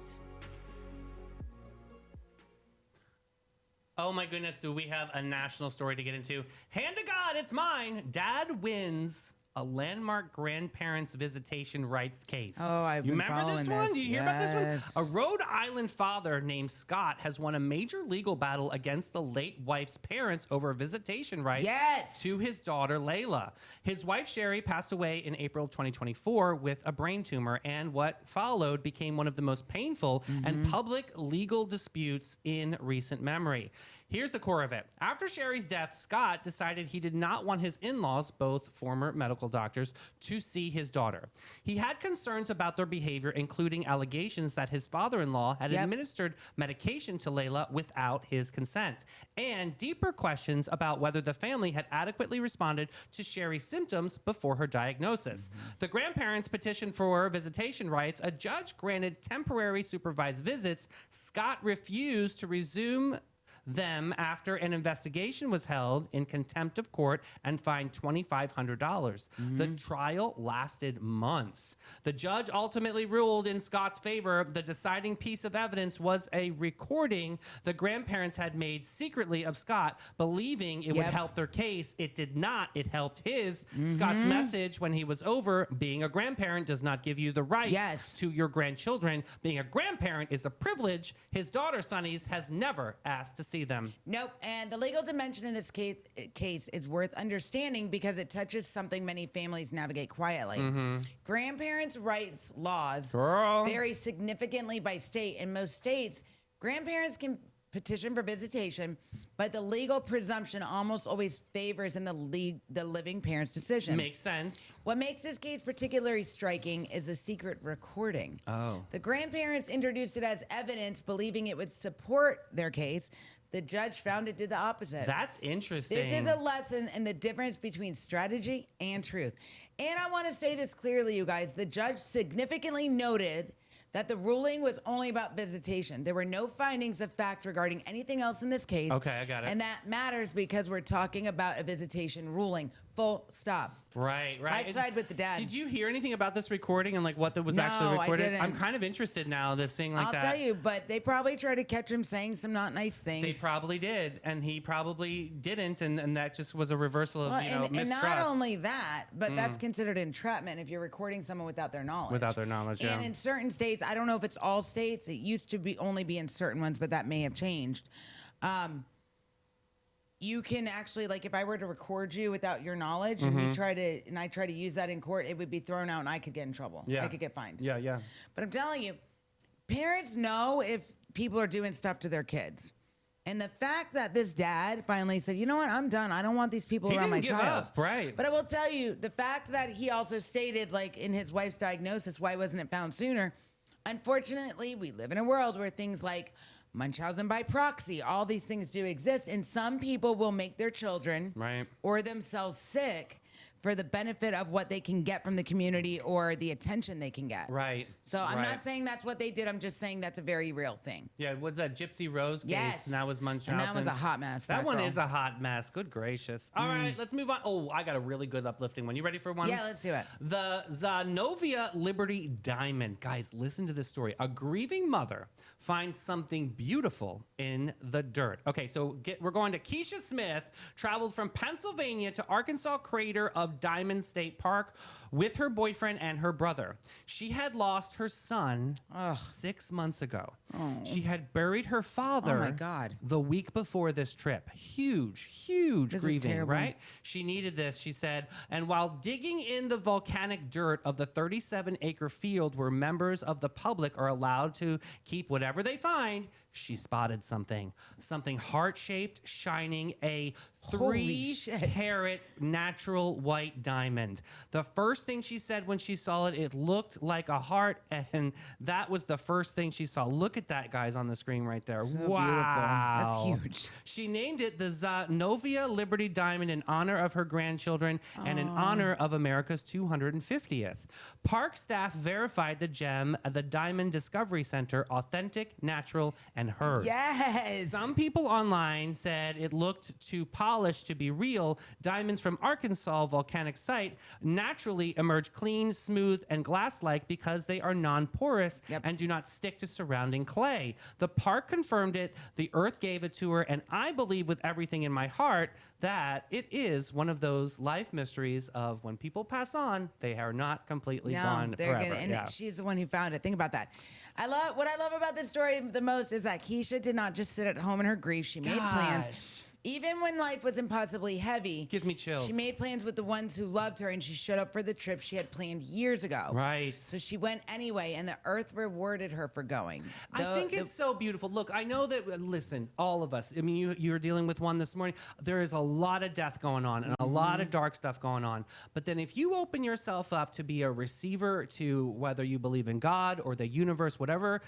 Oh my goodness, do we have a national story to get into? Hand to God, it's mine. Dad wins a landmark grandparents visitation rights case. Oh, I've You been remember following this one? this. Do you hear about this Yes. one? A Rhode Island father named Scott has won a major legal battle against the late wife's parents over visitation rights Yes. to his daughter Layla. His wife Sherry passed away in April of 2024 with a brain tumor, and what followed became one of the most painful and public legal disputes in recent memory. Here's the core of it. After Sherry's death, Scott decided he did not want his in-laws, both former medical doctors, to see his daughter. He had concerns about their behavior, including allegations that his father-in-law had administered medication to Layla without his consent, and deeper questions about whether the family had adequately responded to Sherry's symptoms before her diagnosis. The grandparents petitioned for visitation rights. A judge granted temporary supervised visits. Scott refused to resume them after an investigation was held in contempt of court and fined $2,500. The trial lasted months. The judge ultimately ruled in Scott's favor. The deciding piece of evidence was a recording the grandparents had made secretly of Scott, believing it would help their case. It did not. It helped his. Scott's message when he was over: being a grandparent does not give you the rights to your grandchildren. Being a grandparent is a privilege. His daughter, Sonny's, has never asked to see them. Nope. And the legal dimension in this case is worth understanding because it touches something many families navigate quietly. Grandparents' rights laws vary significantly by state. In most states, grandparents can petition for visitation, but the legal presumption almost always favors in the living parent's decision. Makes sense. What makes this case particularly striking is a secret recording. Oh. The grandparents introduced it as evidence, believing it would support their case. The judge found it did the opposite. That's interesting. This is a lesson in the difference between strategy and truth. And I want to say this clearly, you guys. The judge significantly noted that the ruling was only about visitation. There were no findings of fact regarding anything else in this case. Okay, I got it. And that matters because we're talking about a visitation ruling. Full stop. Right. I side with the dad. Did you hear anything about this recording and like what was No, actually I recorded? didn't. I'm kind of interested now. This thing like I'll that. tell you, but they probably tried to catch him saying some not nice things. They probably did, and he probably didn't, and that just was a reversal of and mistrust. not only that, but that's considered entrapment if you're recording someone without their knowledge. Without their knowledge, yeah. And in certain states, I don't know if it's all states. It used to only be in certain ones, but that may have changed. You can actually, like, if I were to record you without your knowledge, and I try to use that in court, it would be thrown out, and I could get in trouble. Yeah. I could get fined. Yeah. But I'm telling you, parents know if people are doing stuff to their kids. And the fact that this dad finally said, you know what, I'm done. I don't want these people around my didn't give child. up, right. But I will tell you, the fact that he also stated, like in his wife's diagnosis, why wasn't it found sooner? Unfortunately, we live in a world where things like Munchausen by proxy, all these things do exist. And some people will make their children or themselves sick for the benefit of what they can get from the community or the attention they can get. Right. So I'm not saying that's what they did. I'm just saying that's a very real thing. Yeah, what's that Gypsy Rose case? Yes. And that was Munchausen. And that was a hot mess. That one girl. is a hot mess. Good gracious. All right, let's move on. Oh, I got a really good uplifting one. You ready for one? Yeah, let's do it. The Zanovia Liberty Diamond. Guys, listen to this story. A grieving mother finds something beautiful in the dirt. Okay, so we're going to Keisha Smith, traveled from Pennsylvania to Arkansas Crater of Diamond State Park with her boyfriend and her brother. She had lost her son 6 months ago. She had buried her father Oh my God. the week before this trip. Huge This is grieving, terrible. right? She needed this, she said. And while digging in the volcanic dirt of the 37-acre field where members of the public are allowed to keep whatever they find, she spotted something heart-shaped, shining, a Holy shit. 3-carat natural white diamond. The first thing she said when she saw it, it looked like a heart, and that was the first thing she saw. Look at that, guys, on the screen right there. So Wow. beautiful. That's huge. She named it the Zanovia Liberty Diamond in honor of her grandchildren and in honor of America's 250th. Park staff verified the gem at the Diamond Discovery Center, authentic, natural, and hers. Yes. Some people online said it looked too polished to be real. Diamonds from Arkansas volcanic site naturally emerge clean, smooth, and glass-like because they are non-porous and do not stick to surrounding clay. The park confirmed it. The earth gave it to her, and I believe with everything in my heart that it is one of those life mysteries of when people pass on, they are not completely gone they're forever. gonna, and she's the one who found it. Think about that. What I love about this story the most is that Keisha did not just sit at home in her grief. She made plans. Even when life was impossibly heavy, Gives me chills. She made plans with the ones who loved her, and she showed up for the trip she had planned years ago. Right. So she went anyway, and the earth rewarded her for going. I think it's so beautiful. Look, I know that, listen, all of us, I mean, you were dealing with one this morning. There is a lot of death going on and a lot of dark stuff going on. But then if you open yourself up to be a receiver to whether you believe in God or the universe, whatever,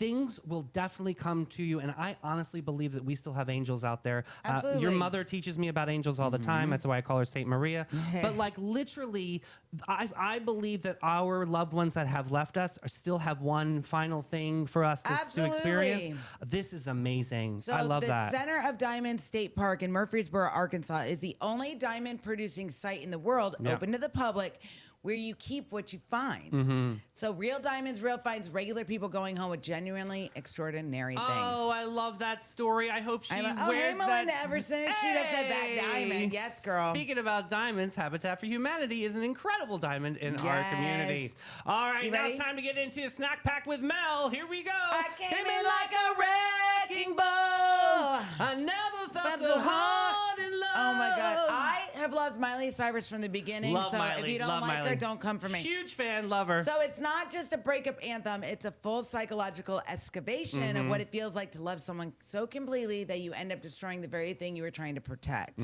things will definitely come to you. And I honestly believe that we still have angels out there. Absolutely. Your mother teaches me about angels all the time. That's why I call her Saint Maria. But like literally, I believe that our loved ones that have left us still have one final thing for us to experience. This is amazing. So I love that. The center of Diamond State Park in Murfreesboro, Arkansas, is the only diamond producing site in the world open to the public, where you keep what you find. So real diamonds, real finds, regular people going home with genuinely extraordinary things. Oh, I love that story. I hope she wears hey, Melinda that. Everson. She just said that diamond. Yes, girl. Speaking about diamonds, Habitat for Humanity is an incredible diamond in our community. All right, now it's time to get into a snack pack with Mel. Here we go. I came in like a wrecking ball. I never felt so hard in love. Oh my God. I have loved Miley Cyrus from the beginning. Love so Miley. if you don't Love like Miley. her, don't come for me. Huge fan, love her. So it's not just a breakup anthem, it's a full psychological excavation of what it feels like to love someone so completely that you end up destroying the very thing you were trying to protect.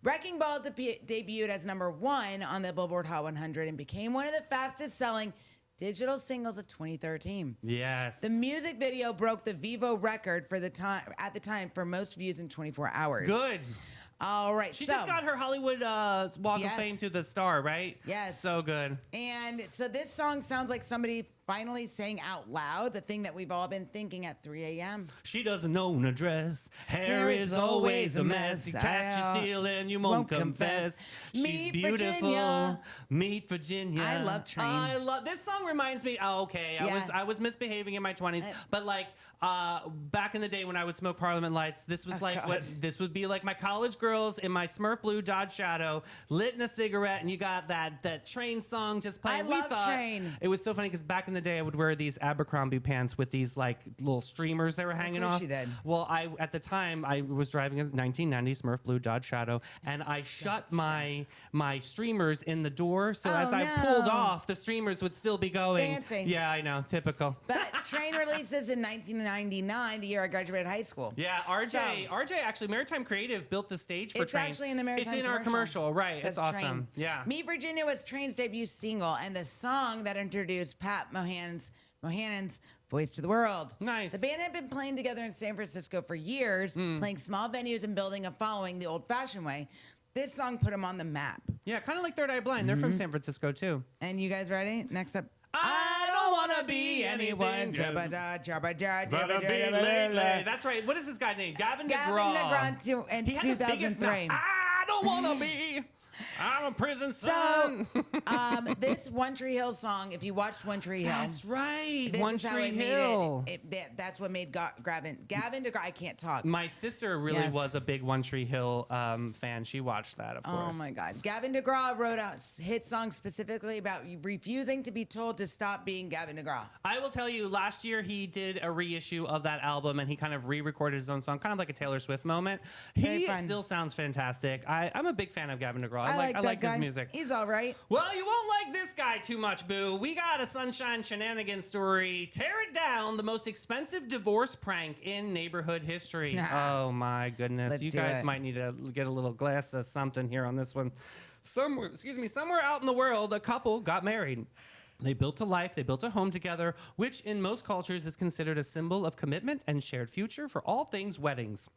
Wrecking Ball debuted as #1 on the Billboard Hot 100 and became one of the fastest selling digital singles of 2013. Yes. The music video broke the Vivo record for at the time for most views in 24 hours. Good. All right. She just got her Hollywood Walk of Fame to the star, right? Yes. So good. And so this song sounds like somebody finally saying out loud the thing that we've all been thinking at 3 a.m. She doesn't own a dress. Hair is always a mess. You catch you stealing, you won't confess. She's Meet beautiful. Virginia. Meet Virginia. I love Train. I love this song. Reminds me. Oh, okay. I was misbehaving in my 20s, but like back in the day when I would smoke Parliament Lights, this was like what this would be like my college girls in my Smurf blue Dodge Shadow, lit in a cigarette, and you got that Train song just playing. I love Train. It was so funny because back in in the day, I would wear these Abercrombie pants with these like little streamers that were hanging course off. you did. Well, at the time I was driving a 1990 Smurf Blue Dodge Shadow, and I shut my streamers in the door, so as I pulled off, the streamers would still be going. Fancy. Yeah, I know, typical. But Train releases in 1999, the year I graduated high school. Yeah, RJ actually, Maritime Creative built the stage for It's Train. actually in the Maritime It's in our commercial, right? Says It's awesome. Train. Yeah. Meet Virginia was Train's debut single and the song that introduced Pat Mohanan's Voice to the World. Nice. The band had been playing together in San Francisco for years, playing small venues and building a following the old-fashioned way. This song put them on the map. Yeah, kind of like Third Eye Blind. They're from San Francisco too. And you guys ready? Next up. I don't wanna be anyone. That's right. What is this guy named? Gavin DeGraw. In He had the biggest mouth. 2003. I don't wanna be. I'm a prison son. So, this One Tree Hill song, if you watched One Tree Hill. That's right. This One is how Tree it Hill. Made it. That's what made Gavin DeGraw. I can't talk. My sister really Yes. was a big One Tree Hill fan. She watched that, of course. Oh my God. Gavin DeGraw wrote a hit song specifically about refusing to be told to stop being Gavin DeGraw. I will tell you, last year he did a reissue of that album, and he kind of re-recorded his own song, kind of like a Taylor Swift moment. Very He fun. still sounds fantastic. I'm a big fan of Gavin DeGraw. I I that like guy. his music. He's all right. Well, you won't like this guy too much, boo. We got a Sunshine Shenanigans story. Tear it down, the most expensive divorce prank in neighborhood history. Nah. Oh my goodness. Let's You do guys it. might need to get a little glass of something here on this one. Somewhere out in the world, a couple got married. They built a life, they built a home together, which in most cultures is considered a symbol of commitment and shared future for all things weddings.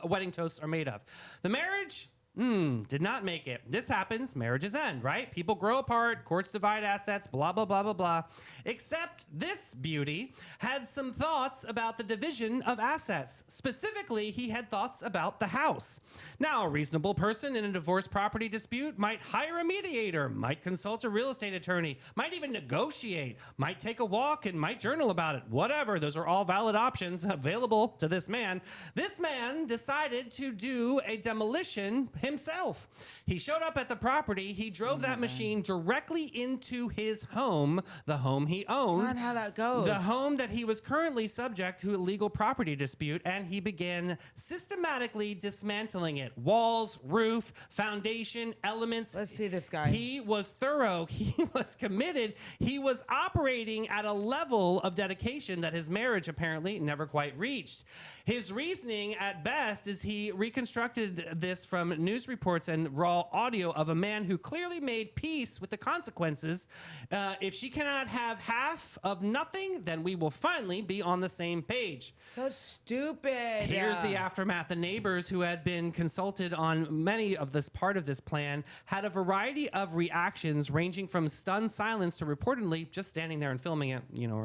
Wedding toasts are made of. The marriage did not make it. This happens, marriages end, right? People grow apart, courts divide assets, blah, blah, blah, blah, blah. Except this beauty had some thoughts about the division of assets. Specifically, he had thoughts about the house. Now, a reasonable person in a divorce property dispute might hire a mediator, might consult a real estate attorney, might even negotiate, might take a walk, and might journal about it. Whatever, those are all valid options available to this man. This man decided to do a demolition himself. He showed up at the property. He drove that machine directly into his home, the home he owned. Not how that goes. The home that he was currently subject to a legal property dispute, and he began systematically dismantling it. Walls, roof, foundation, elements. Let's see this guy. He was thorough. He was committed. He was operating at a level of dedication that his marriage apparently never quite reached. His reasoning at best is he reconstructed this from news reports and raw audio of a man who clearly made peace with the consequences. If she cannot have half of nothing, then we will finally be on the same page. So stupid. Here's the aftermath. The neighbors who had been consulted on many of this part of this plan had a variety of reactions ranging from stunned silence to reportedly just standing there and filming it,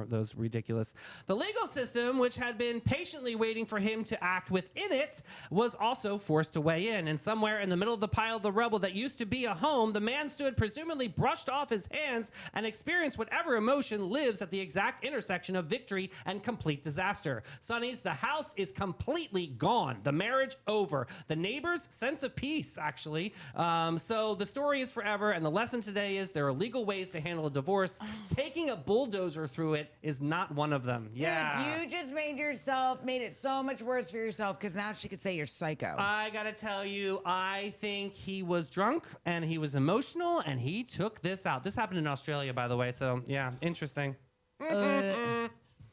those ridiculous. The legal system, which had been patiently waiting for him to act within it, was also forced to weigh in. And somewhere in the middle of the pile of the rubble that used to be a home, the man stood, presumably brushed off his hands, and experienced whatever emotion lives at the exact intersection of victory and complete disaster. Sonnies, the house is completely gone. The marriage over. The neighbors' sense of peace, actually. So the story is forever, and the lesson today is there are legal ways to handle a divorce. Taking a bulldozer through it is not one of them. Dude, Yeah. you just made it so much worse for yourself because now she could say you're psycho. I gotta tell you, I think he was drunk and he was emotional and he took this out. This happened in Australia, by the way, so yeah, interesting.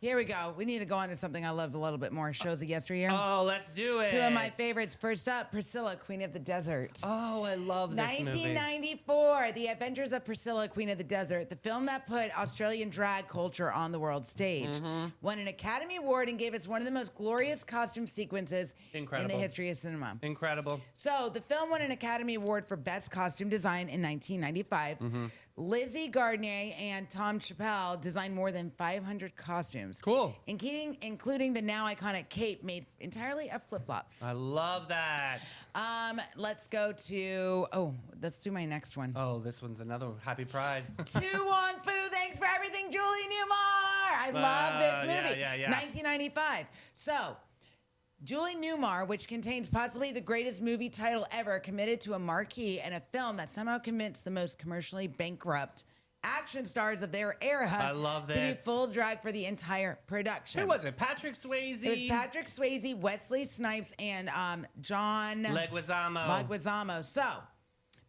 Here we go. We need to go on to something I loved a little bit more. Shows of yesteryear. Oh, let's do it. Two of my favorites. First up, Priscilla, Queen of the Desert. Oh, I love this movie. 1994, The Adventures of Priscilla, Queen of the Desert, the film that put Australian drag culture on the world stage. Won an Academy Award and gave us one of the most glorious costume sequences in Incredible. the history of cinema. Incredible. So the film won an Academy Award for Best Costume Design in 1995. Lizzie Gardner and Tom Chappelle designed more than 500 costumes. Cool. Including the now iconic cape made entirely of flip-flops. I love that. Let's go to, let's do my next one. Oh, this one's another one. Happy Pride. Tu Wong Fu, thanks for everything, Julie Newmar. I love this movie. Yeah. 1995. So, Julie Newmar, which contains possibly the greatest movie title ever, committed to a marquee and a film that somehow convinced the most commercially bankrupt action stars of their era. I love To do this. full drag for the entire production. Who was it? Patrick Swayze? It was Patrick Swayze, Wesley Snipes, and John Leguizamo. So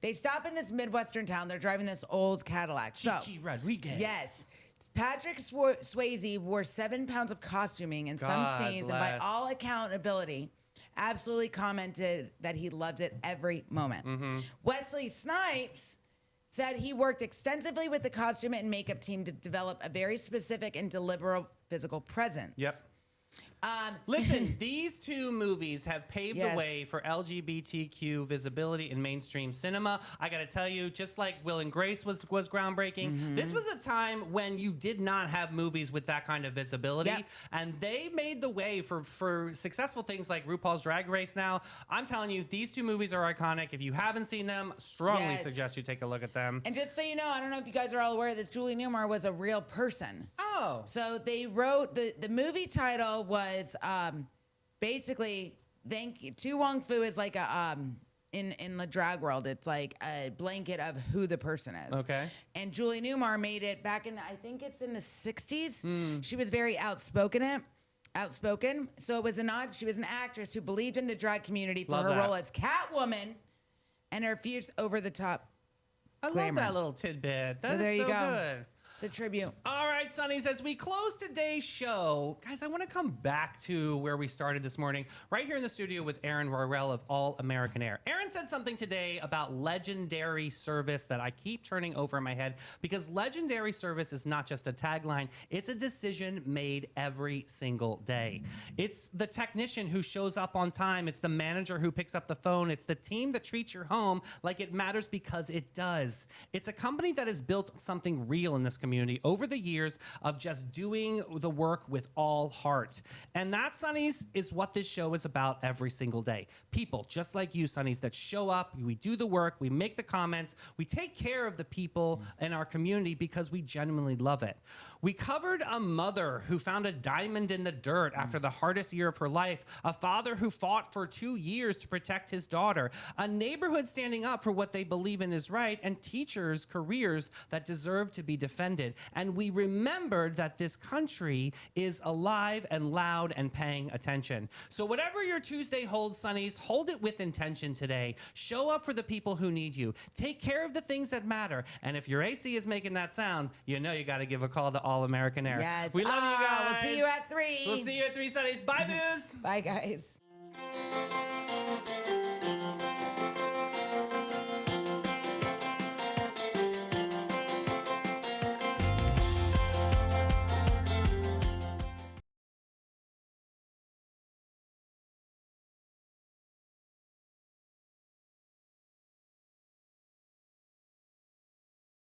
they stop in this Midwestern town. They're driving this old Cadillac. Chichi Rodriguez. Yes. Patrick Swayze wore 7 pounds of costuming in some God scenes, and by bless. all accountability, absolutely commented that he loved it every moment. Mm-hmm. Wesley Snipes said he worked extensively with the costume and makeup team to develop a very specific and deliberate physical presence. Yep. Listen, these two movies have paved the way for LGBTQ visibility in mainstream cinema. I got to tell you, just like Will and Grace was groundbreaking, this was a time when you did not have movies with that kind of visibility, and they made the way for successful things like RuPaul's Drag Race now. I'm telling you, these two movies are iconic. If you haven't seen them, strongly suggest you take a look at them. And just so you know, I don't know if you guys are all aware of this, Julie Newmar was a real person. Oh. So they wrote, the movie title was basically, Tu Wong Fu is like a, in the drag world, it's like a blanket of who the person is. Okay. And Julie Newmar made it back in, I think it's in the 60s. She was very outspoken. So it was a nod. She was an actress who believed in the drag community for Love her that. role as Catwoman and her fierce over-the-top I love glamour. that little tidbit. That is there you so go. good. It's a tribute. All right, Sonnies, as we close today's show, guys, I want to come back to where we started this morning, right here in the studio with Erin Warrell of All American Air. Erin said something today about legendary service that I keep turning over in my head, because legendary service is not just a tagline, it's a decision made every single day. It's the technician who shows up on time, it's the manager who picks up the phone, it's the team that treats your home like it matters, because it does. It's a company that has built something real in this community over the years of just doing the work with all heart. And that, Sonnies, is what this show is about every single day. People just like you, Sonnies, that show up, we do the work, we make the comments, we take care of the people in our community because we genuinely love it. We covered a mother who found a diamond in the dirt after the hardest year of her life, a father who fought for 2 years to protect his daughter, a neighborhood standing up for what they believe in is right, and teachers' careers that deserve to be defended. And we remembered that this country is alive and loud and paying attention. So whatever your Tuesday holds, Sonnies, hold it with intention today. Show up for the people who need you. Take care of the things that matter. And if your AC is making that sound, you know you got to give a call to All American Air. Yes. We love you guys. We'll see you at 3. We'll see you at 3, Sonnies. Bye, Booze. Bye, guys.